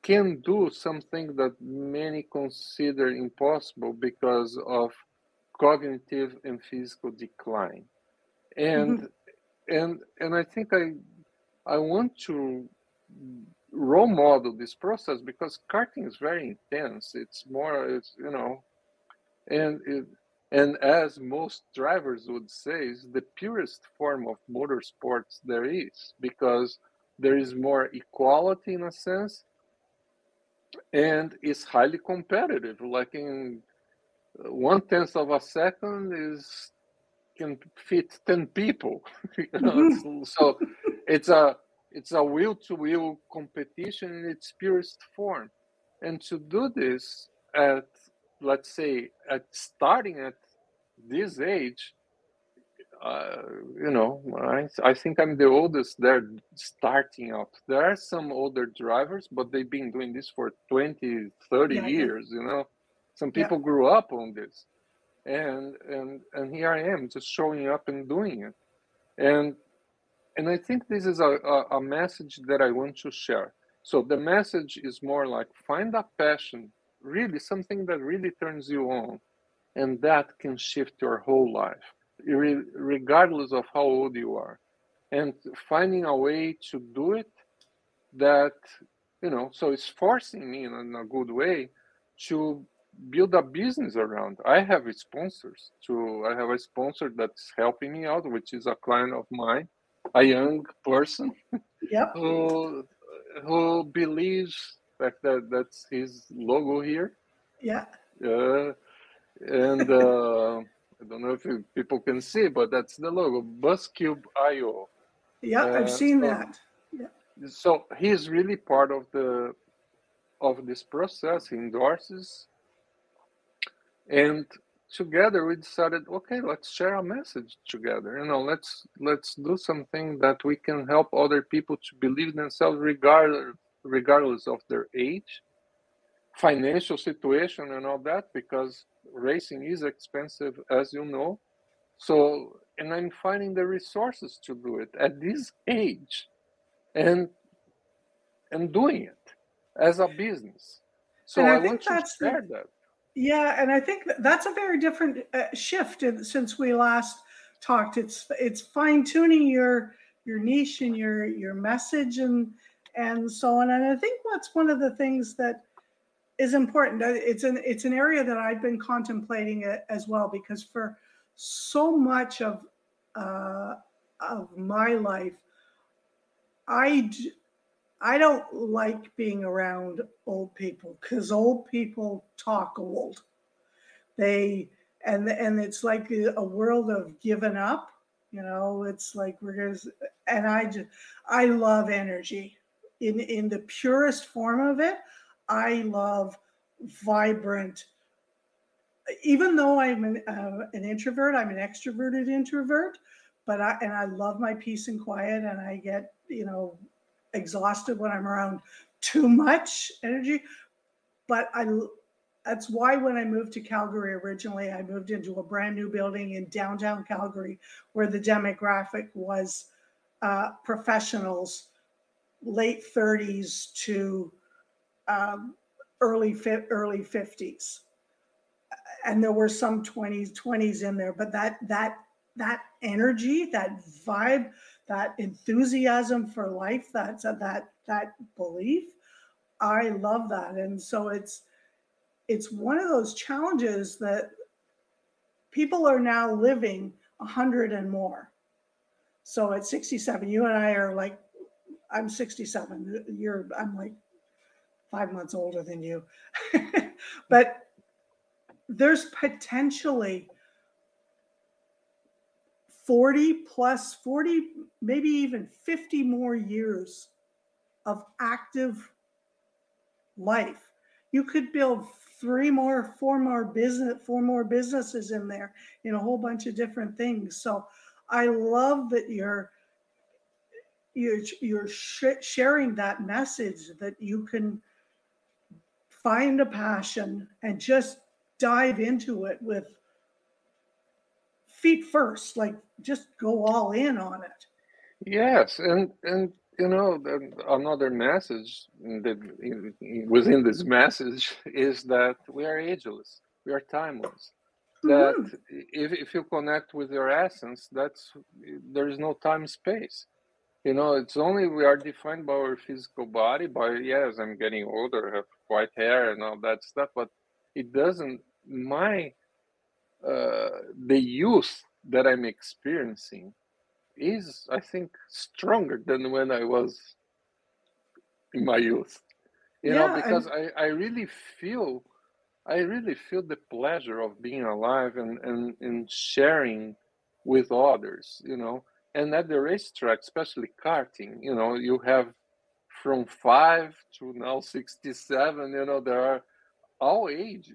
can do something that many consider impossible because of cognitive and physical decline. And Mm-hmm. and I think I want to role model this process because karting is very intense. And and as most drivers would say, is the purest form of motorsports there is, because there is more equality in a sense, and it's highly competitive. Like in 1/10 of a second is can fit 10 people. Mm-hmm. So it's a will to will competition in its purest form. And to do this at, let's say, at starting at this age, uh, I think I'm the oldest there starting out. There are some older drivers, but they've been doing this for 20, 30 Yeah, yeah, years. Some yeah. people grew up on this. And here I am just showing up and doing it. And I think this is a message that I want to share. So the message is more like, find a passion, really something that really turns you on, and that can shift your whole life, regardless of how old you are. And finding a way to do it that, so it's forcing me in a good way to build a business around. I have sponsors. I have a sponsor that's helping me out, which is a client of mine, a young person Yep. who believes that's his logo here. Yeah. uh, and I don't know if people can see, but that's the logo, Buscube IO. Yeah. I've uh, seen so that. Yeah. so he's really part of this process. He endorses, and together we decided, okay, let's share a message together. Let's do something that we can help other people to believe themselves, regardless of their age, financial situation, and all that, because racing is expensive, as you know. So, and I'm finding the resources to do it at this age, and doing it as a business. And So I I want think to that's the, share that. yeah, and I think that's a very different shift since we last talked. It's fine tuning your niche and your message and so on. And I think what's one of the things that is important. It's an area that I've been contemplating as well, because for so much uh, of my life, I I don't like being around old people because old people talk old. They and it's like a world of giving up. It's like and I love energy in the purest form of it. I love vibrant. Even though I'm an introvert, I'm an extroverted introvert, but I love my peace and quiet, and I get exhausted when I'm around too much energy. But that's why when I moved to Calgary originally, I moved into a brand new building in downtown Calgary where the demographic was professionals, late 30s to um, early 50s. and there were some 20s in there, but that energy, that vibe, that enthusiasm for life, that belief, I love that. And so it's one of those challenges that people are now living 100 and more. So at 67, you and I are like, I'm 67. I'm like 5 months older than you. But there's potentially 40 plus 40, maybe even 50 more years of active life. You could build four more businesses in there in a whole bunch of different things. So I love that you're sharing that message that you can find a passion and just dive into it with feet first, like just go all in on it. Yes, and another message within this message is that we are ageless, we are timeless. That Mm-hmm. if you connect with your essence, there is no time space. It's only we are defined by our physical body. By yes, I'm getting older, have white hair and all that stuff, but it doesn't. The youth that I'm experiencing is, I think, stronger than when I was in my youth. Yeah, Because I really feel the pleasure of being alive and sharing with others. And at the racetrack, especially karting, you have from 5 to now 67. There are all age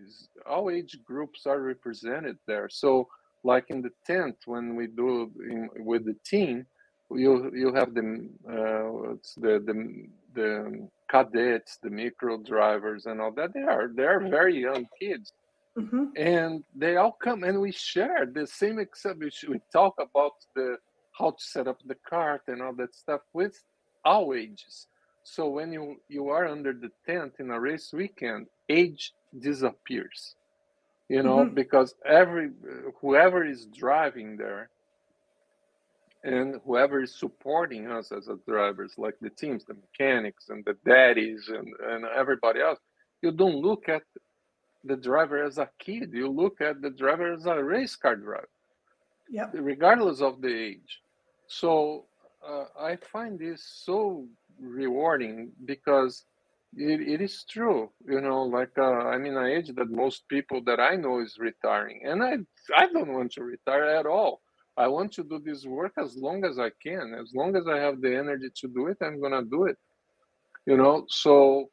groups are represented there. So like in the tent when we do with the team, you have the cadets, the micro drivers and all that. They are very young kids, mm-hmm. and they all come and we share the same exhibition. We talk about the how to set up the cart and all that stuff with all ages. So when you are under the tent in a race weekend, age disappears. Mm-hmm. Because whoever is driving there and whoever is supporting us as a drivers, like the teams, the mechanics and the daddies and everybody else, you don't look at the driver as a kid. You look at the driver as a race car driver, Yep. regardless of the age. So I find this so rewarding because it is true. Like I'm in an age that most people that I know is retiring, and I don't want to retire at all. I want to do this work as long as I can. As long as I have the energy to do it, I'm gonna do it. So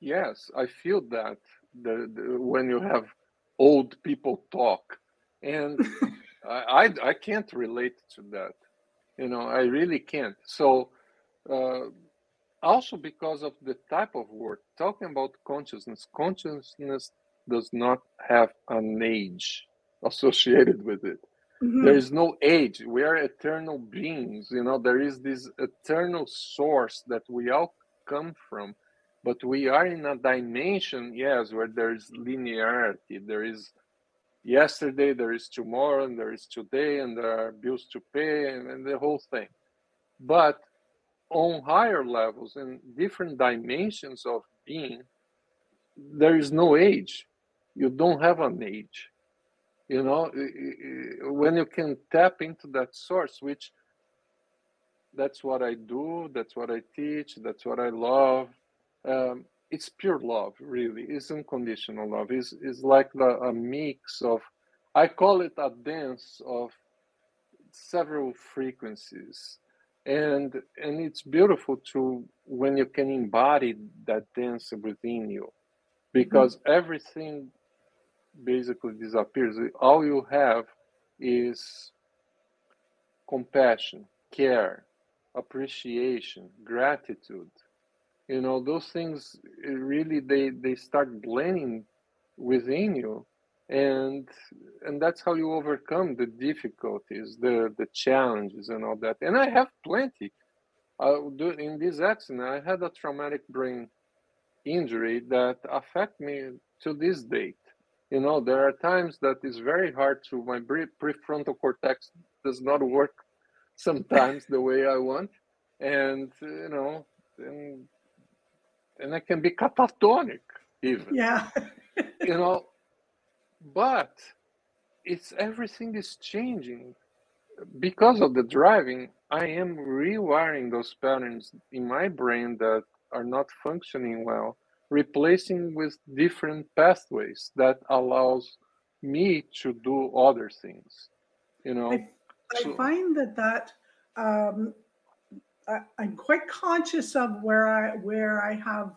yes, I feel that when you have old people talk, and I can't relate to that. I really can't. So also because of the type of work, talking about consciousness does not have an age associated with it. There Mm-hmm. is no age. We are eternal beings. There is this eternal source that we all come from, but we are in a dimension, yes, where there is linearity. There is yesterday, there is tomorrow, and there is today, and there are bills to pay, and the whole thing. But on higher levels and different dimensions of being, there is no age. You don't have an age. When you can tap into that source, which that's what I do, that's what I teach, that's what I love. It's pure love, really. It's unconditional love. It's like a mix of, I call it a dance of several frequencies. And it's beautiful to when you can embody that dance within you, Mm-hmm. because everything basically disappears. All you have is compassion, care, appreciation, gratitude. Those things really they start blending within you, and that's how you overcome the difficulties, the challenges and all that. And I have plenty. In this accident, I had a traumatic brain injury that affect me to this date. You know, there are times that it's very hard to, my prefrontal cortex does not work sometimes the way I want. And, you know, and I can be catatonic even, Yeah. you know, but it's everything is changing. Because of the driving, I am rewiring those patterns in my brain that are not functioning well, replacing with different pathways that allows me to do other things, you know. I So find that um, I'm quite conscious of where I have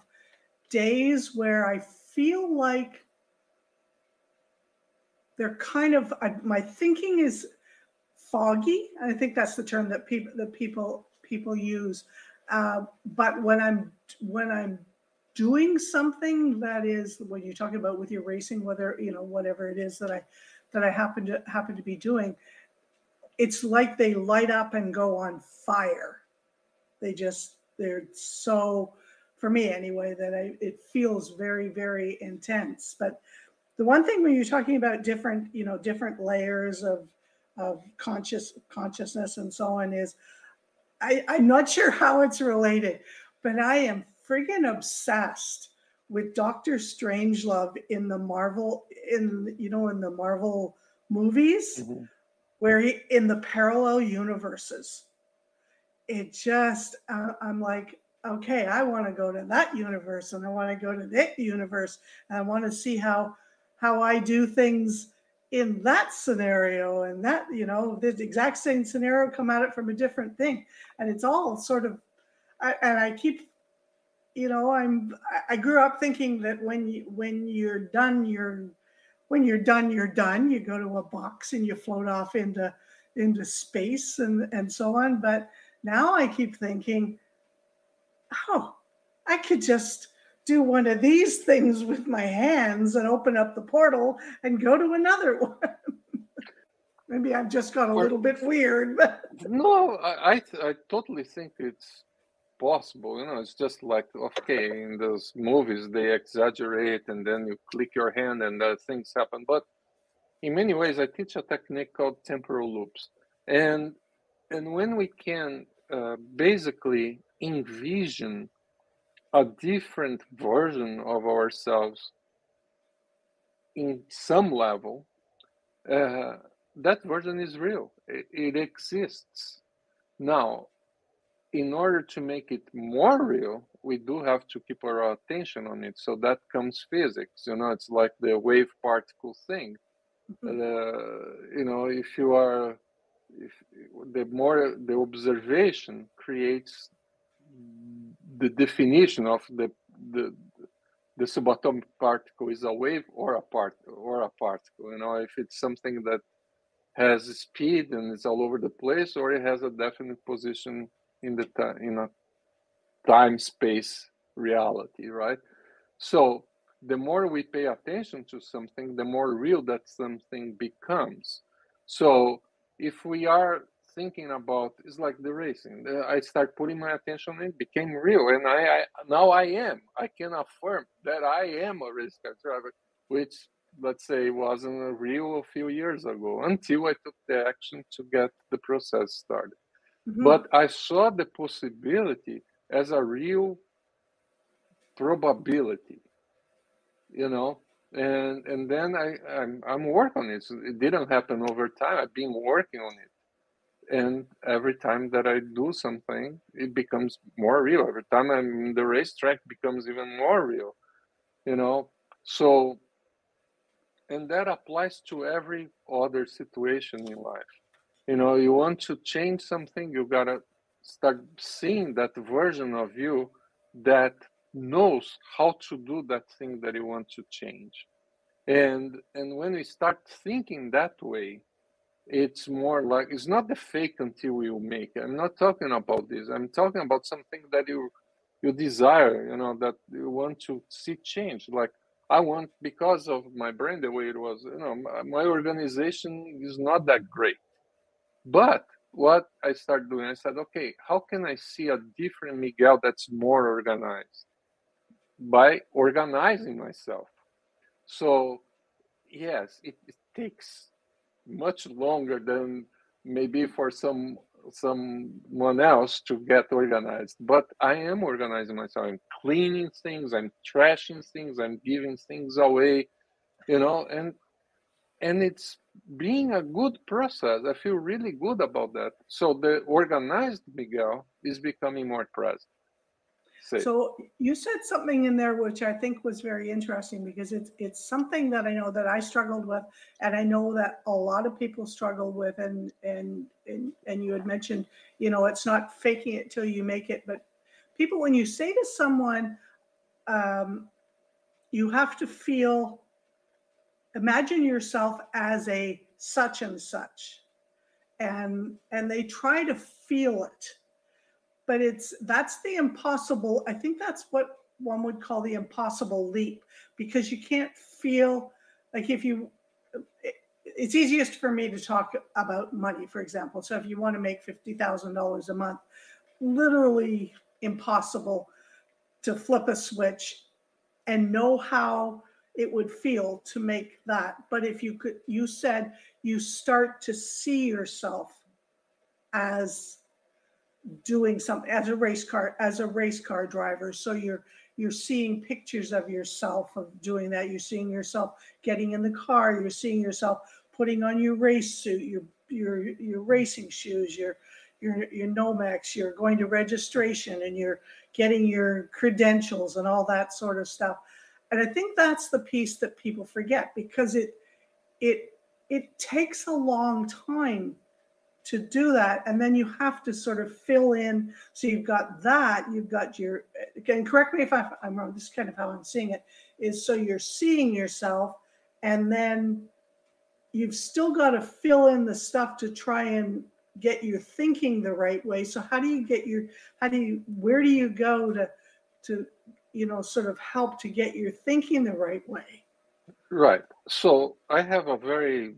days where I feel like they're kind of my thinking is foggy. I think that's the term that people use. But when I'm doing something that is what you're talking about with your racing, whether you know whatever it is that I happen to be doing, it's like they light up and go on fire. They're so, for me anyway, that it feels very intense. But the one thing when you're talking about different layers of consciousness and so on is I'm not sure how it's related, but I am freaking obsessed with Doctor Strangelove in the Marvel in the Marvel movies mhm. where he in the parallel universes. It just I'm like, okay, I want to go to that universe and I want to go to that universe and I want to see how I do things in that scenario and that the exact same scenario come at it from a different thing, and it's all sort of and I keep I grew up thinking that when you're done you're done. You go to a box and you float off into space and so on. But now I keep thinking, oh, I could just do one of these things with my hands and open up the portal and go to another one. Maybe I've just got a For little bit weird, but no, I totally think it's possible. You know, it's just like, okay, in those movies they exaggerate and then you click your hand and things happen. But in many ways, I teach a technique called temporal loops, and when we can basically envision a different version of ourselves in some level, uh, that version is real. It exists. Now, in order to make it more real, we do have to keep our attention on it. So that comes physics. You know, it's like the wave particle thing. You know, if the more the observation creates the definition of the subatomic particle is a wave or a particle. You know, if it's something that has speed and it's all over the place, or it has a definite position in the in a time space reality, right? So the more we pay attention to something, the more real that something becomes. So if we are thinking about, it's like the racing, I start putting my attention in, it became real, and I now I can affirm that I am a race car driver, which let's say wasn't real a few years ago until I took the action to get the process started. mm-hmm. But I saw the possibility as a real probability, you know, and then I'm working on it. So it didn't happen over time. I've been working on it, and every time that I do something, it becomes more real. Every time I'm in the racetrack, becomes even more real, you know. So, and that applies to every other situation in life. You know, you want to change something, you gotta start seeing that version of you that knows how to do that thing that you want to change. And when we start thinking that way, it's more like, it's not the fake until you make it. I'm not talking about this. I'm talking about something that you desire, you know, that you want to see change. Like, I want, because of my brain the way it was, you know, my organization is not that great. But what I started doing, I said, okay, how can I see a different Miguel that's more organized? By organizing myself. So yes, it takes much longer than maybe for someone else to get organized. But I am organizing myself. I'm cleaning things, I'm trashing things, I'm giving things away, and it's being a good process. I feel really good about that. So the organized Miguel is becoming more present. Say, So you said something in there which I think was very interesting, because it's something that I know that I struggled with, and I know that a lot of people struggle with, and you had mentioned, it's not faking it till you make it, but people, when you say to someone, um, you have to feel, imagine yourself as a such and such, and they try to feel it, but that's the impossible. I think that's what one would call the impossible leap, because you can't feel, like, if you, it's easiest for me to talk about money, for example. So if you want to make $50,000 a month, literally impossible to flip a switch and know how it would feel to make that. But if you could, you said you start to see yourself as doing something, as a race car driver. So you're seeing pictures of yourself of doing that. You're seeing yourself getting in the car. You're seeing yourself putting on your race suit, your racing shoes, your Nomex. You're going to registration, and you're getting your credentials and all that sort of stuff. And I think that's the piece that people forget, because it it takes a long time to do that, and then you have to sort of fill in. So you've got that, you've got your, again, correct me if I'm wrong, this is kind of how I'm seeing it, is so you're seeing yourself, and then you've still got to fill in the stuff to try and get your thinking the right way. So where do you go to sort of help to get your thinking the right way? right. So I have a very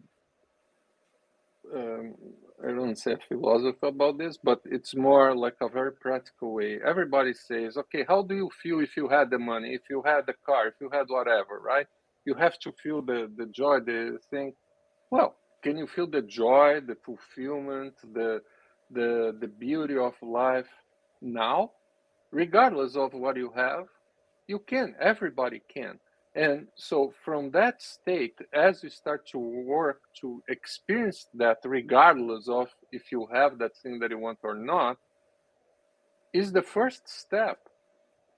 um, I don't say philosophy about this, but it's more like a very practical way. Everybody says, okay, how do you feel if you had the money, if you had the car, if you had whatever, right? You have to feel the joy, the thing. Well, can you feel the joy, the fulfillment, the beauty of life now, regardless of what you have? You can, everybody can. And so from that state, as you start to work to experience that, regardless of if you have that thing that you want or not, is the first step.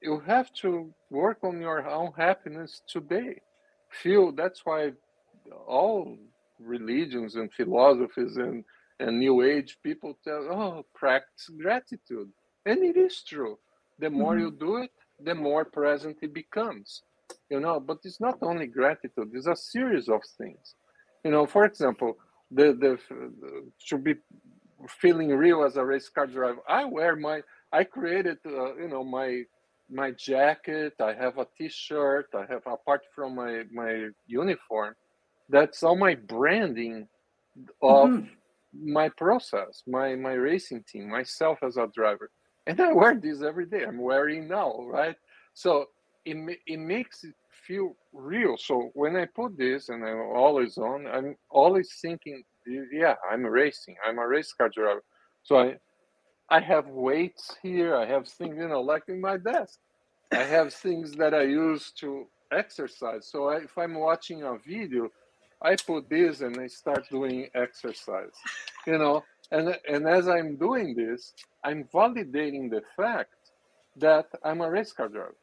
You have to work on your own happiness today. Feel that's why all religions and philosophies and new age people tell, oh, practice gratitude. And it is true. The more you Mm-hmm. do it, the more present it becomes. But it's not only gratitude, it's a series of things. For example, the to be feeling real as a race car driver, I created my jacket, I have a t-shirt, I have, apart from my uniform, that's all my branding of Mm-hmm. my process, my racing team, myself as a driver. And I wear this every day. I'm wearing now, right? So it makes it feel real. So when I put this and I'm always on, I'm always thinking, yeah, I'm racing. I'm a race car driver. So I have weights here. I have things, like in my desk. I have things that I use to exercise. So if I'm watching a video, I put this and I start doing exercise, and as I'm doing this, I'm validating the fact that I'm a race car driver.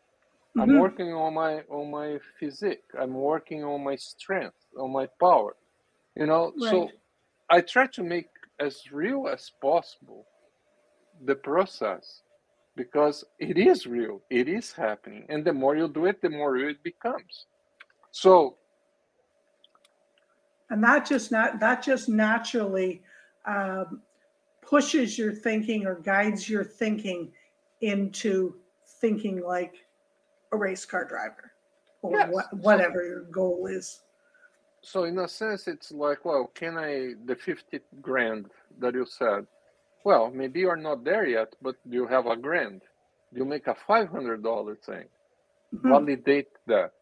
I'm Mm-hmm. working on my physique. I'm working on my strength, on my power. Right. So I try to make as real as possible the process, because it is real, it is happening, and the more you do it, the more real it becomes. So And that just naturally um, pushes your thinking, or guides your thinking into thinking like a race car driver, or yes, whatever your goal is. so in a sense, it's like, well, can I, the 50 grand that you said, well, maybe you're not there yet, but do you have a grand? Do you make a $500 thing? Mhm. Validate that.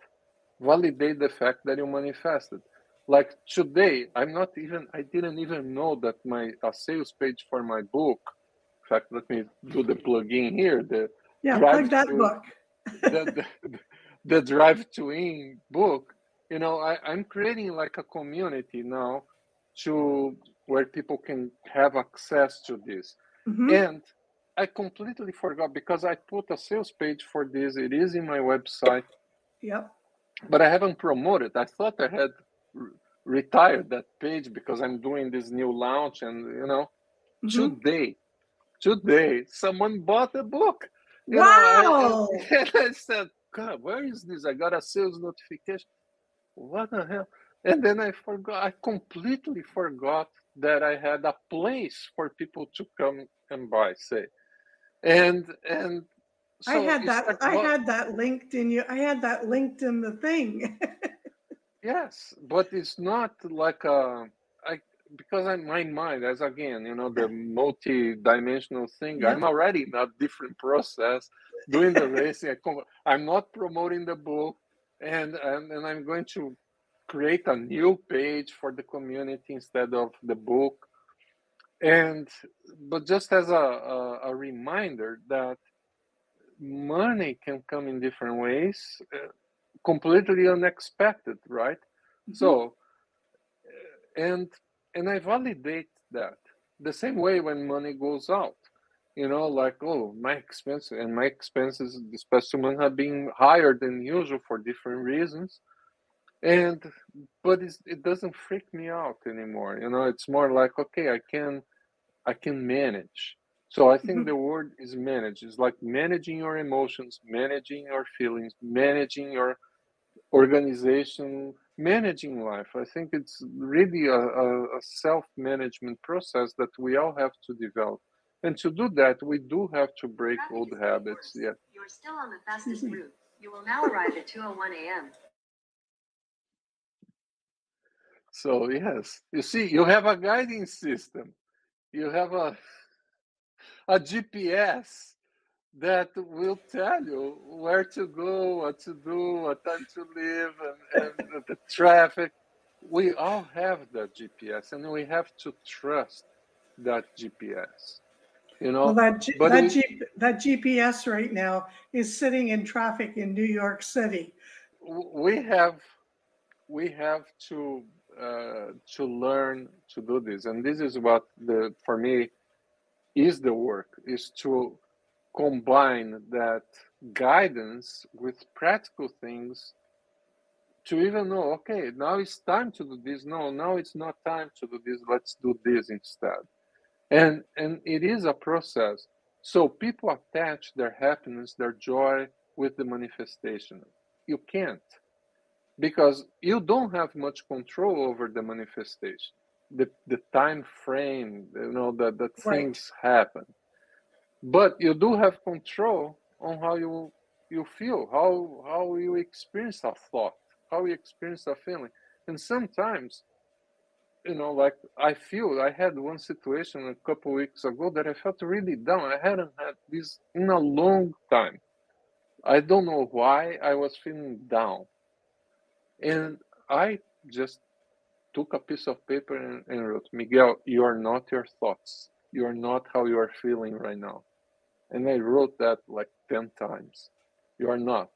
Validate the fact that you manifested. Like today, I didn't even know that a sales page for my book. In fact, let me do the plug-in here. The Plug drive that to book. the drive to in book. I'm creating like a community now to where people can have access to this. And I completely forgot because I put a sales page for this. It is in my website. Yep. But I haven't promoted. I thought I had retired that page because I'm doing this new launch, and today someone bought a book. Wow. And I said, God, where is this? I got a sales notification. What the hell? And then I forgot. I completely forgot that I had a place for people to come and buy. Say, and I so had it's that. like I what? had that linked in you. I had that linked in the thing. Yes, but it's not like I because I'm my mind as again, the multi-dimensional thing. I'm Yep. already in a different process doing the racing. I'm not promoting the book, and I'm going to create a new page for the community instead of the book. And but just as a reminder that money can come in different ways, completely unexpected, right? So and I validate that the same way when money goes out, like, oh, my expenses this past month have been higher than usual for different reasons, and but it doesn't freak me out anymore. It's more like, okay, I can manage. So I think the word is manage. It's like managing your emotions, managing your feelings, managing your organization, managing life. I think it's really a self-management process that we all have to develop. And to do that, we do have to break old habits. Yeah. You're still on the fastest route. You will now arrive at 2:01 a.m. So yes, you see, you have a guiding system. You have a GPS that will tell you where to go, what to do, what time to leave, and the traffic. We all have that GPS, and we have to trust that GPS. Well, But that GPS right now is sitting in traffic in New York City. we have we have to learn to do this, and this is what for me is the work, is to combine that guidance with practical things to even know, okay, now it's time to do this. No, now it's not time to do this. Let's do this instead. And it is a process. So people attach their happiness, their joy with the manifestation. You can't, because you don't have much control over the manifestation. The time frame, that Right. things happen. But you do have control on how you feel, how you experience a thought, how you experience a feeling. And sometimes, like I had one situation a couple weeks ago that I felt really down. I hadn't had this in a long time. I don't know why I was feeling down. And I just took a piece of paper and wrote, Miguel, you are not your thoughts. You are not how you are feeling right now. And I wrote that like 10 times. You are not.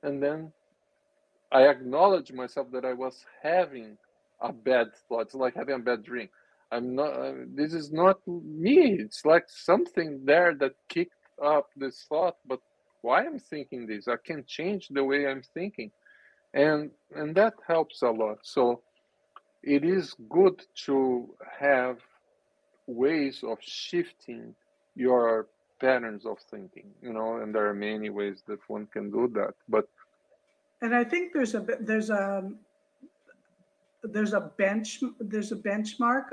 And then I acknowledged myself that I was having a bad thought. It's like having a bad dream. I'm not, this is not me. It's like something there that kicked up this thought, but why I'm thinking this? I can change the way I'm thinking. And that helps a lot. So it is good to have ways of shifting your patterns of thinking, and there are many ways that one can do that. But And I think there's a benchmark.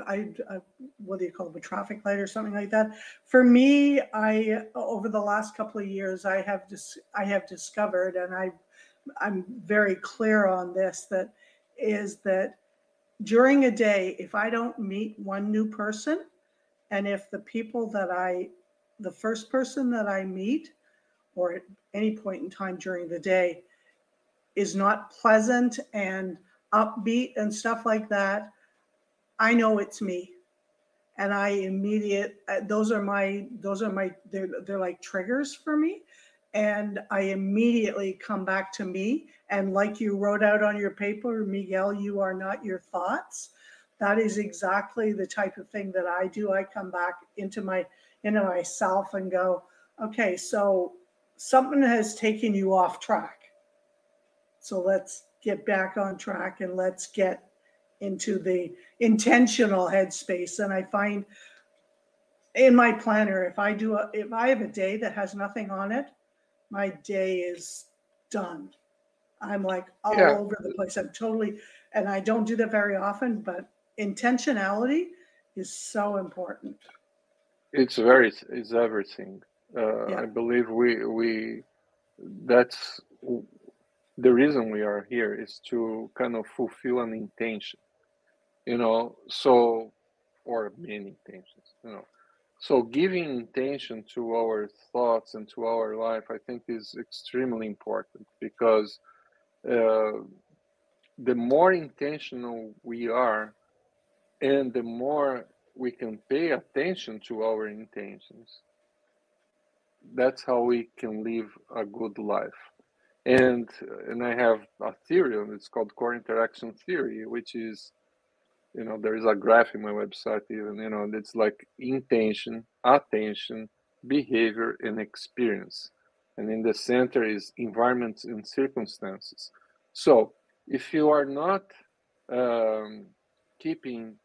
What do you call it, a traffic light or something like that. For me, I over the last couple of years, I have discovered, and I'm very clear on this, that during a day, if I don't meet one new person, and if the first person that I meet, or at any point in time during the day, is not pleasant and upbeat and stuff like that, I know it's me. And those are my, they're like triggers for me. And I immediately come back to me. And like you wrote out on your paper, Miguel, you are not your thoughts. That is exactly the type of thing that I do. I come back into myself and go, okay, so something has taken you off track. So let's get back on track and let's get into the intentional headspace. And I find in my planner, if I have a day that has nothing on it, my day is done. I'm like all Yeah, over the place. And I don't do that very often, but intentionality is so important. it's everything. Yeah. I believe that's the reason we are here is to kind of fulfill an intention, so, or many intentions, So giving intention to our thoughts and to our life, I think, is extremely important because the more intentional we are, and the more we can pay attention to our intentions, that's how we can live a good life. And I have a theory, and it's called core interaction theory, which is, there is a graph in my website even, it's like intention, attention, behavior, and experience. And in the center is environments and circumstances. So if you are not keeping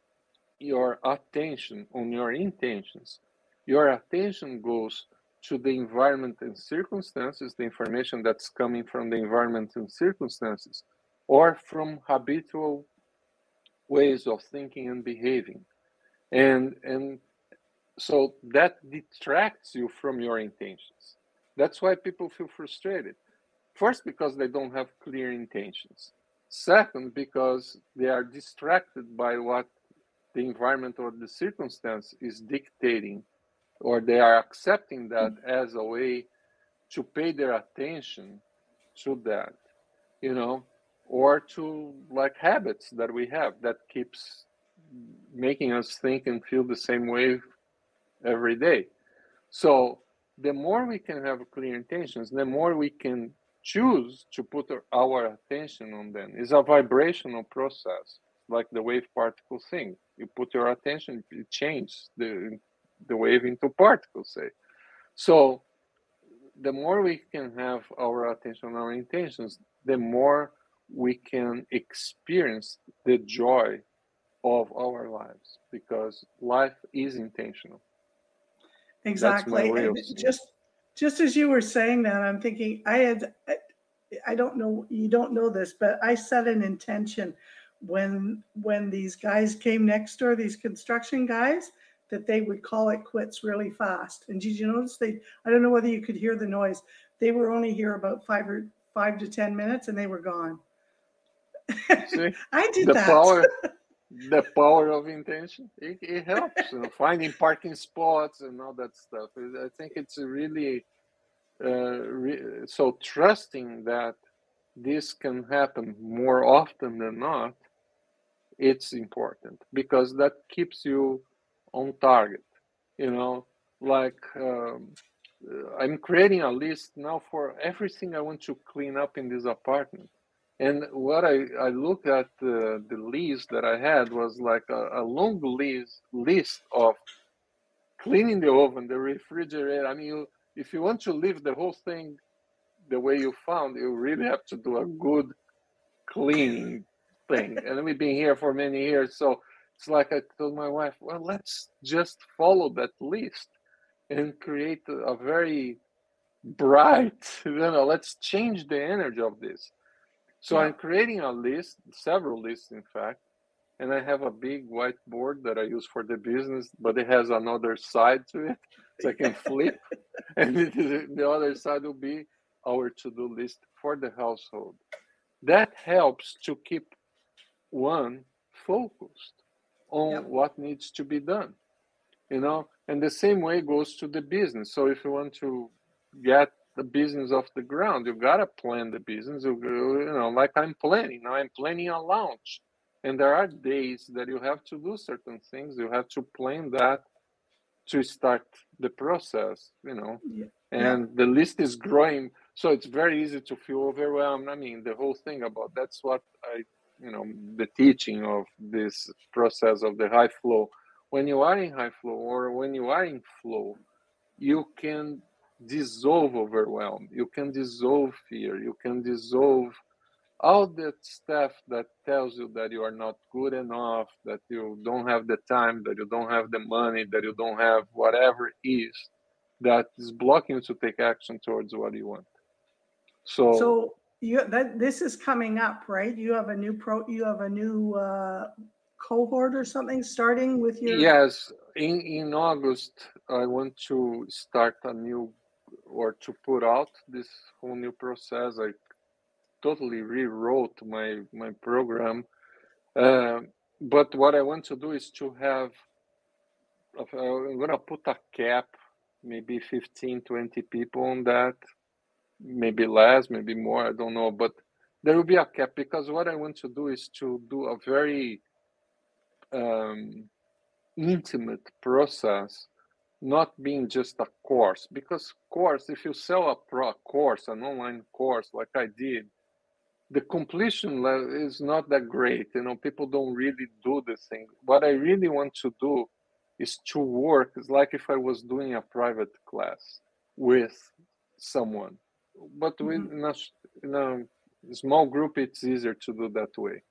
your attention on your intentions, your attention goes to the environment and circumstances, the information that's coming from the environment and circumstances, or from habitual ways of thinking and behaving. And so that detracts you from your intentions. That's why people feel frustrated. First, because they don't have clear intentions. Second, because they are distracted by what the environment or the circumstance is dictating, or they are accepting that as a way to pay their attention to that, or to like habits that we have that keeps making us think and feel the same way every day. So the more we can have clear intentions, the more we can choose to put our attention on them. It's a vibrational process, like the wave particle thing. You put your attention, it changes the wave into particles, say. So the more we can have our attention on our intentions, the more we can experience the joy of our lives, because life is intentional. That's my Exactly. way And of seeing. just as you were saying that, I'm thinking I don't know, you don't know this, but I set an intention when these guys came next door, these construction guys, that they would call it quits really fast. And did you notice I don't know whether you could hear the noise. They were only here about 5 to 10 minutes and they were gone. See, I did the that. power of intention. It helps, finding parking spots and all that stuff. I think it's really so trusting that this can happen more often than not. It's important because that keeps you on target. Like I'm creating a list now for everything I want to clean up in this apartment. And what I looked at, the list that I had was like a long list of cleaning the oven, the refrigerator. I mean, if you want to leave the whole thing the way you found, you really have to do a good cleaning thing. And we've been here for many years. So it's like I told my wife, well, let's just follow that list and create a very bright, let's change the energy of this. So Yeah. I'm creating a list, several lists, in fact, and I have a big whiteboard that I use for the business, but it has another side to it, so I can flip, and the other side will be our to-do list for the household. That helps to keep one focused on Yep. what needs to be done. And the same way goes to the business. So if you want to get the business off the ground. You gotta plan the business. You know, like I'm planning now. I'm planning a launch, and there are days that you have to do certain things. You have to plan that to start the process. You know, Yeah. and the list is growing, so it's very easy to feel overwhelmed. I mean, the whole thing about that's what I, you know, the teaching of this process of the high flow. When you are in high flow or when you are in flow, you can dissolve overwhelm, you can dissolve fear, you can dissolve all that stuff that tells you that you are not good enough, that you don't have the time, that you don't have the money, that you don't have whatever it is that is blocking you to take action towards what you want. So This is coming up, right? You have a new cohort or something starting with your. yes, in August I want to start a new, or to put out this whole new process. I totally rewrote my program. But what I want to do is to have, I'm going to put a cap, maybe 15, 20 people on that, maybe less, maybe more, I don't know. But there will be a cap, because what I want to do is to do a very intimate process, not being just a course. Because course, if you sell a course, an online course like I did, the completion level is not that great. You know, people don't really do the thing. What I really want to do is to work. It's like if I was doing a private class with someone, but with in a small group, it's easier to do that way.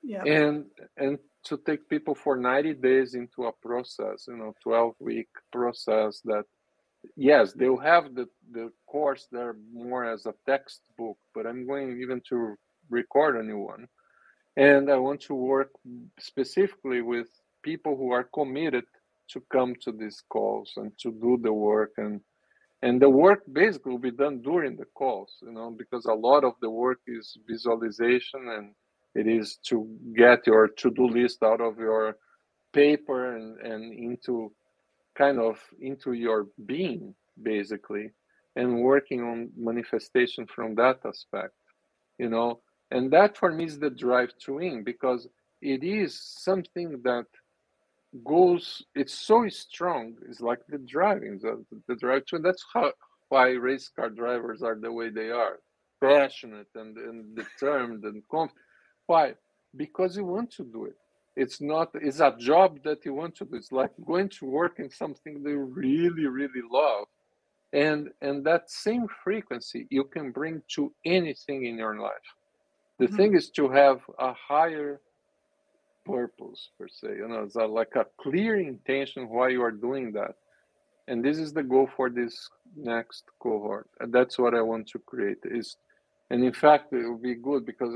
Yeah. And to take people for 90 days into a process, you know, 12-week process that, yes, they'll have the course there more as a textbook, but I'm going even to record a new one. And I want to work specifically with people who are committed to come to these calls and to do the work. And the work basically will be done during the calls, you know, because a lot of the work is visualization, and it is to get your to-do list out of your paper and into kind of into your being, basically, and working on manifestation from that aspect, you know. And that for me is the drive to win, because it is something that goes, it's so strong. It's like the driving, the drive to win. That's why race car drivers are the way they are, passionate and determined and confident. Why? Because you want to do it. It's not, it's a job that you want to do. It's like going to work in something that you really, really love. And that same frequency you can bring to anything in your life. The thing is to have a higher purpose, per se. You know, it's like a clear intention why you are doing that. And this is the goal for this next cohort. And that's what I want to create. And in fact, it will be good because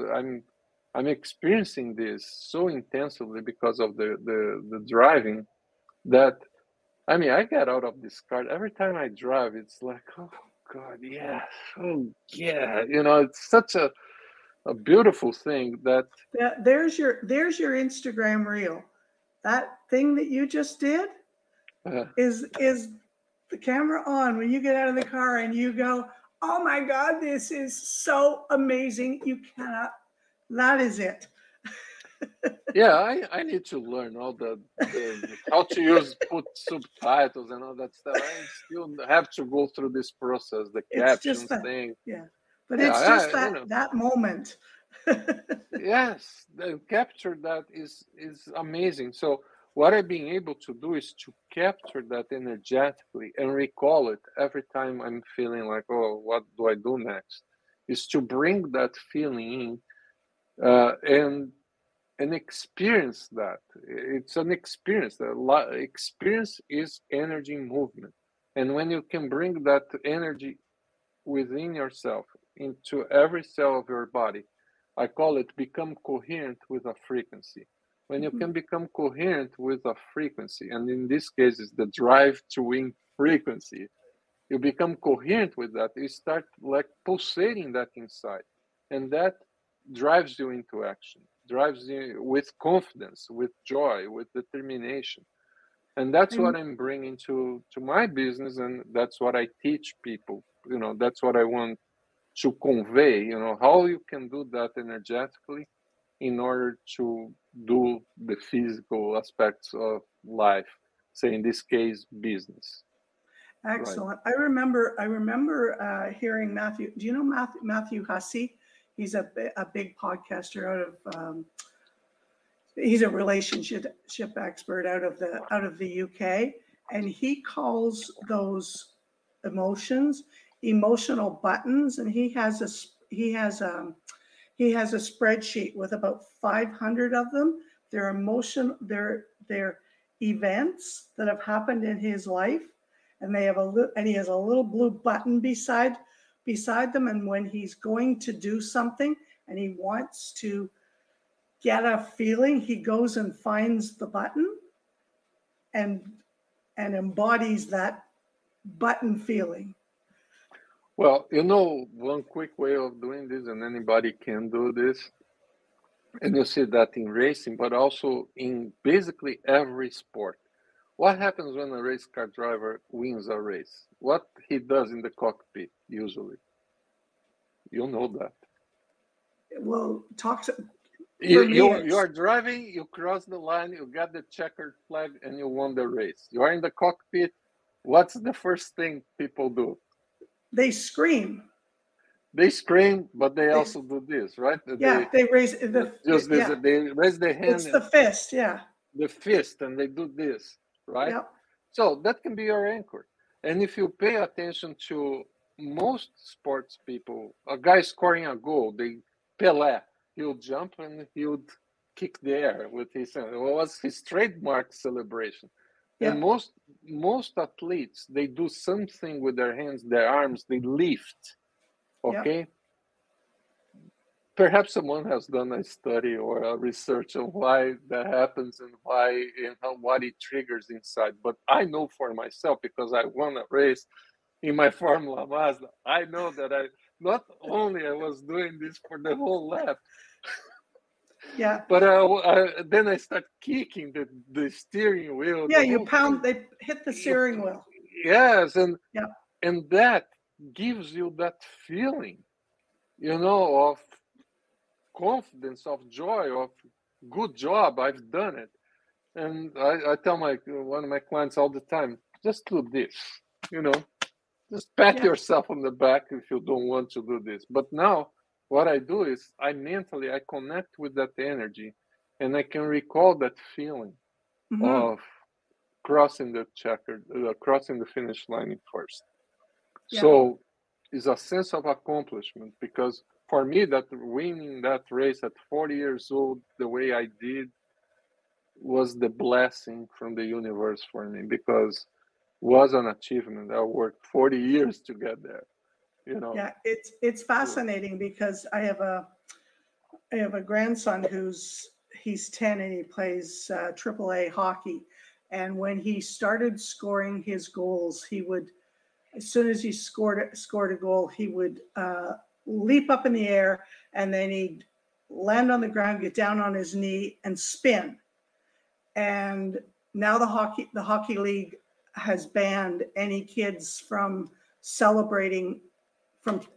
I'm experiencing this so intensively because of the driving, that, I mean, I get out of this car every time I drive. It's like, oh God, yeah, oh yeah, you know, it's such a beautiful thing that. Yeah, there's your Instagram reel. That thing that you just did is the camera on when you get out of the car and you go, "Oh my God, this is so amazing! You cannot." That is it. Yeah, I need to learn all the how to put subtitles and all that stuff. I still have to go through this process, the It's just captions that, thing. yeah. But Yeah, it's just you know, that moment. yes, the capture that is amazing. So what I've been able to do is to capture that energetically and recall it every time I'm feeling like, oh, what do I do next? Is to bring that feeling in, and experience that. It's an experience. Experience is energy movement, and when you can bring that energy within yourself into every cell of your body, I call it become coherent with a frequency. When you can become coherent with a frequency, and in this case is the drive to win frequency, you become coherent with that, you start like pulsating that inside, and that drives you into action, drives you with confidence, with joy, with determination. And that's what I'm bringing to my business, and that's what I teach people That's what I want to convey, how you can do that energetically in order to do the physical aspects of life, say in this case, business. Excellent. Right. I remember hearing Matthew. Do you know Matthew Hussey? He's a big podcaster out of. He's a relationship expert out of the UK, and he calls those emotions emotional buttons, and he has a spreadsheet with about 500 of them. They're they're events that have happened in his life, and he has a little blue button beside them. And when he's going to do something and he wants to get a feeling, he goes and finds the button and embodies that button feeling. Well, one quick way of doing this, and anybody can do this, and you see that in racing, but also in basically every sport. What happens when a race car driver wins a race? What he does in the cockpit, usually? You know that. Well, you are driving, you cross the line, you got the checkered flag, and you won the race. You are in the cockpit. What's the first thing people do? They scream. They scream, but they also do this, right? They raise they raise their hand. It's the fist, yeah. The fist, and they do this, right? Yep. So that can be your anchor. And if you pay attention to most sports people, a guy scoring a goal, Pelé, he would jump and he would kick the air with his hand. It was his trademark celebration. Yep. And most athletes, they do something with their hands, their arms, they lift. Okay. Yep. Perhaps someone has done a study or a research on why that happens and what it triggers inside. But I know for myself, because I won a race in my Formula Mazda, I know that I was doing this for the whole lap. Yeah. But then I start kicking the steering wheel. Yeah, they hit the steering wheel. Yes, and that gives you that feeling, of confidence, of joy, of good job, I've done it. And I tell one of my clients all the time, just do this, just pat yourself on the back if you don't want to do this. But now what I do is I connect with that energy, and I can recall that feeling of crossing the finish line first. Yeah. So it's a sense of accomplishment, because for me, that winning that race at 40 years old, the way I did, was the blessing from the universe for me, because it was an achievement. I worked 40 years to get there. Yeah, it's fascinating, because I have a grandson he's 10 and he plays AAA hockey. And when he started scoring his goals, he would, as soon as he scored a goal, he would leap up in the air, and then he'd land on the ground, get down on his knee, and spin. And now the hockey league has banned any kids from celebrating. And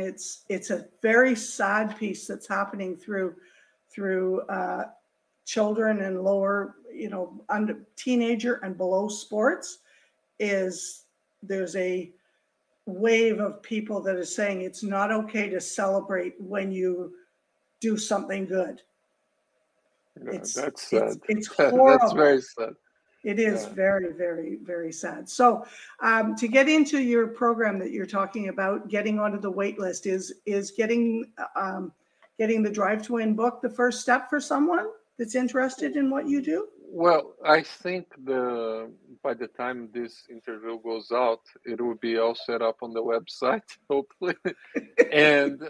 it's a very sad piece that's happening through children and lower, under teenager and below sports. There's a wave of people that are saying it's not okay to celebrate when you do something good. Yeah, that's sad. It's horrible. That's very sad. It is very, very, very sad. So to get into your program that you're talking about, getting onto the wait list, is getting the Drive to Win book the first step for someone that's interested in what you do? Well, I think by the time this interview goes out, it will be all set up on the website, hopefully. and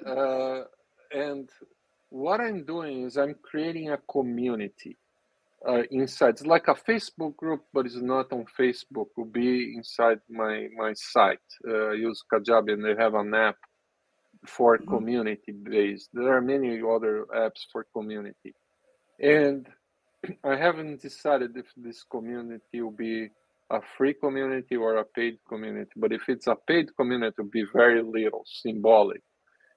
what I'm doing is I'm creating a community inside. It's like a Facebook group, but it's not on Facebook. It will be inside my site. I use Kajabi, and they have an app for community based. There are many other apps for community. And I haven't decided if this community will be a free community or a paid community. But if it's a paid community, it'll be very little, symbolic.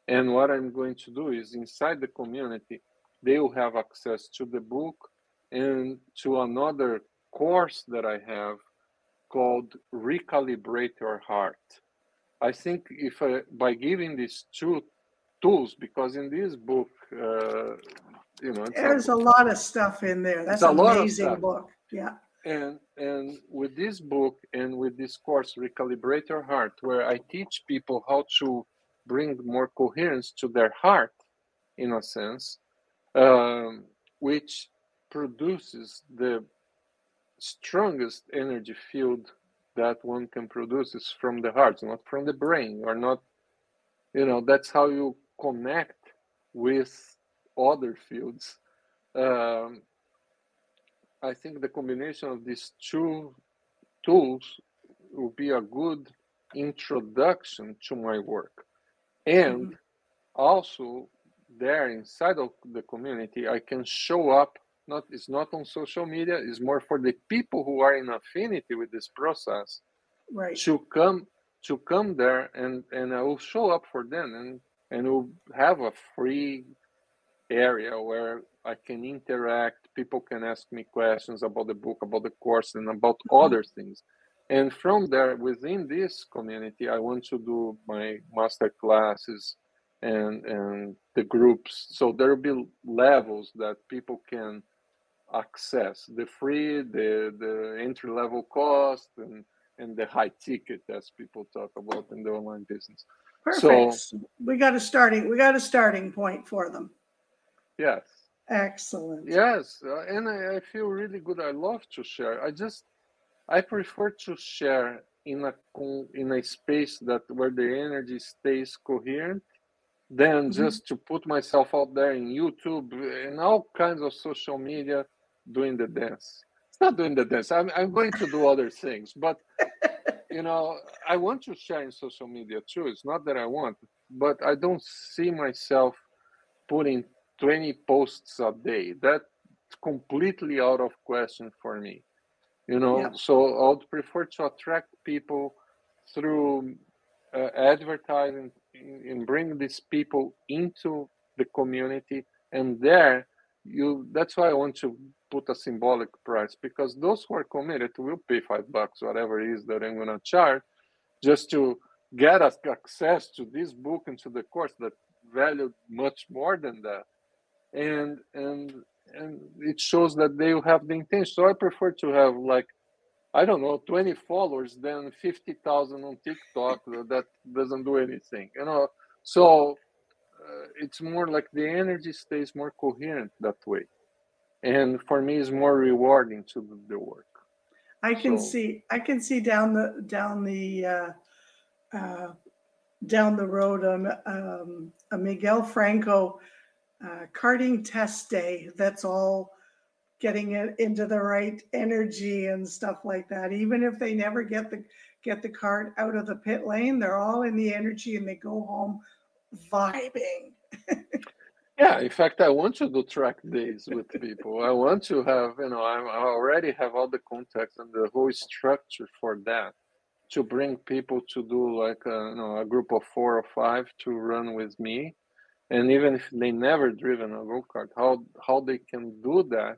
And what I'm going to do is inside the community, they will have access to the book and to another course that I have called Recalibrate Your Heart. I think if by giving these two tools, because in this book, there's a lot of stuff in there. That's an amazing book. Yeah. And with this book and with this course, Recalibrate Your Heart, where I teach people how to bring more coherence to their heart, in a sense, which produces the strongest energy field that one can produce is from the heart, not from the brain, or not, that's how you connect with other fields. I think the combination of these two tools will be a good introduction to my work. And also there inside of the community, I can show up, it's not on social media, it's more for the people who are in affinity with this process, right, to come there, and I will show up for them, and we'll have a free area where I can interact. People can ask me questions about the book, about the course, and about other things. And from there, within this community, I want to do my master classes and the groups. So there will be levels that people can access: the free, the entry level cost, and the high ticket, as people talk about in the online business. Perfect. So, we got a starting point for them. Yes. Excellent. Yes, and I feel really good. I love to share. I prefer to share in a space where the energy stays coherent than just to put myself out there in YouTube and all kinds of social media doing the dance. It's not doing the dance. I'm going to do other things, but I want to share in social media too. It's not that I want, but I don't see myself putting 20 posts a day. That's completely out of question for me. So I would prefer to attract people through advertising and bring these people into the community. And that's why I want to put a symbolic price, because those who are committed will pay $5, whatever it is that I'm going to charge, just to get us access to this book and to the course that valued much more than that. And it shows that they have the intention. So I prefer to have 20 followers than 50,000 on TikTok that doesn't do anything. So it's more like the energy stays more coherent that way, and for me, it's more rewarding to do the work. I can see down the road on a Miguel Franco karting test day. That's all getting it into the right energy and stuff like that. Even if they never get the cart out of the pit lane, they're all in the energy and they go home vibing. Yeah, in fact, I want to do track days with people. I want to have, I already have all the contacts and the whole structure for that, to bring people to do a group of 4 or 5 to run with me. And even if they never driven a go-kart, how they can do that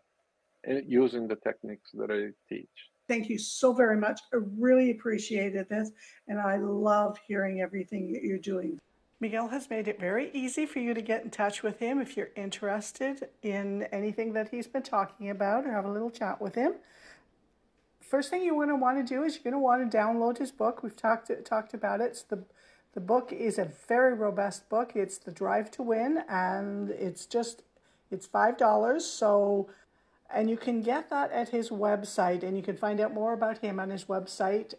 using the techniques that I teach. Thank you so very much. I really appreciated this, and I love hearing everything that you're doing. Miguel has made it very easy for you to get in touch with him if you're interested in anything that he's been talking about, or have a little chat with him. First thing you're going to want to do is you're going to want to download his book. We've talked about it. The book is a very robust book. It's The Drive to Win, and it's $5. So, and you can get that at his website, and you can find out more about him on his website,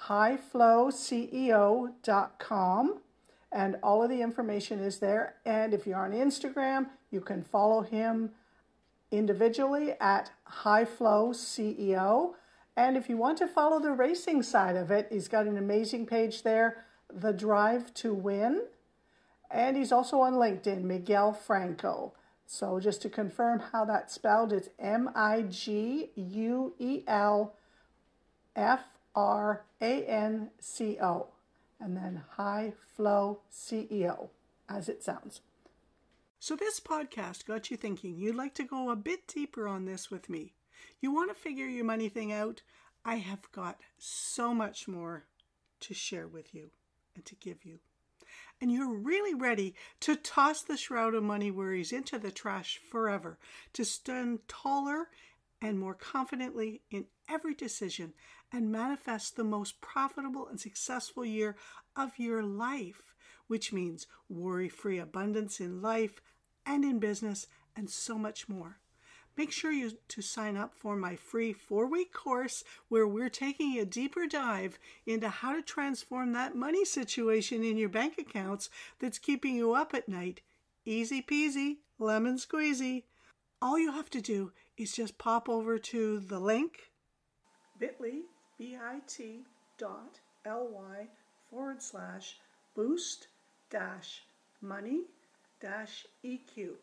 highflowceo.com, and all of the information is there. And if you're on Instagram, you can follow him individually at highflowceo. And if you want to follow the racing side of it, he's got an amazing page there, The Drive to Win. And he's also on LinkedIn, Miguel Franco. So just to confirm how that's spelled, it's Miguel Franco, and then High Flow CEO, as it sounds. So this podcast got you thinking you'd like to go a bit deeper on this with me. You want to figure your money thing out? I have got so much more to share with you and to give you. And you're really ready to toss the shroud of money worries into the trash forever, to stand taller and more confidently in every decision and manifest the most profitable and successful year of your life, which means worry-free abundance in life and in business and so much more. Make sure to sign up for my free 4-week course where we're taking a deeper dive into how to transform that money situation in your bank accounts that's keeping you up at night. Easy peasy, lemon squeezy. All you have to do is just pop over to the link bit.ly/boost-money-EQ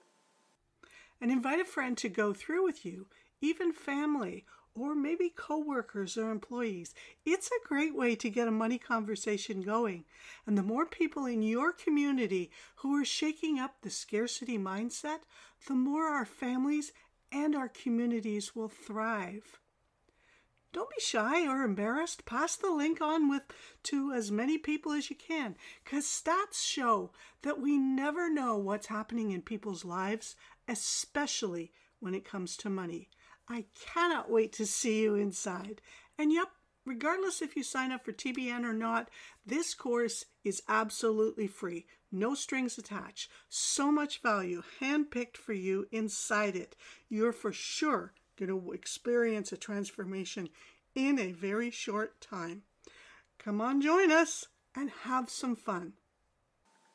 and invite a friend to go through with you, even family, or maybe coworkers or employees. It's a great way to get a money conversation going. And the more people in your community who are shaking up the scarcity mindset, the more our families and our communities will thrive. Don't be shy or embarrassed. Pass the link on to as many people as you can, because stats show that we never know what's happening in people's lives, especially when it comes to money. I cannot wait to see you inside. And yep, regardless if you sign up for TBN or not, this course is absolutely free. No strings attached. So much value handpicked for you inside it. You're for sure going to experience a transformation in a very short time. Come on, join us and have some fun.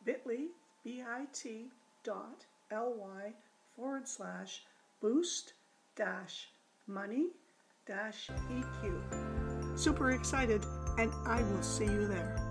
bit.ly/boost-money-EQ. Super excited, and I will see you there.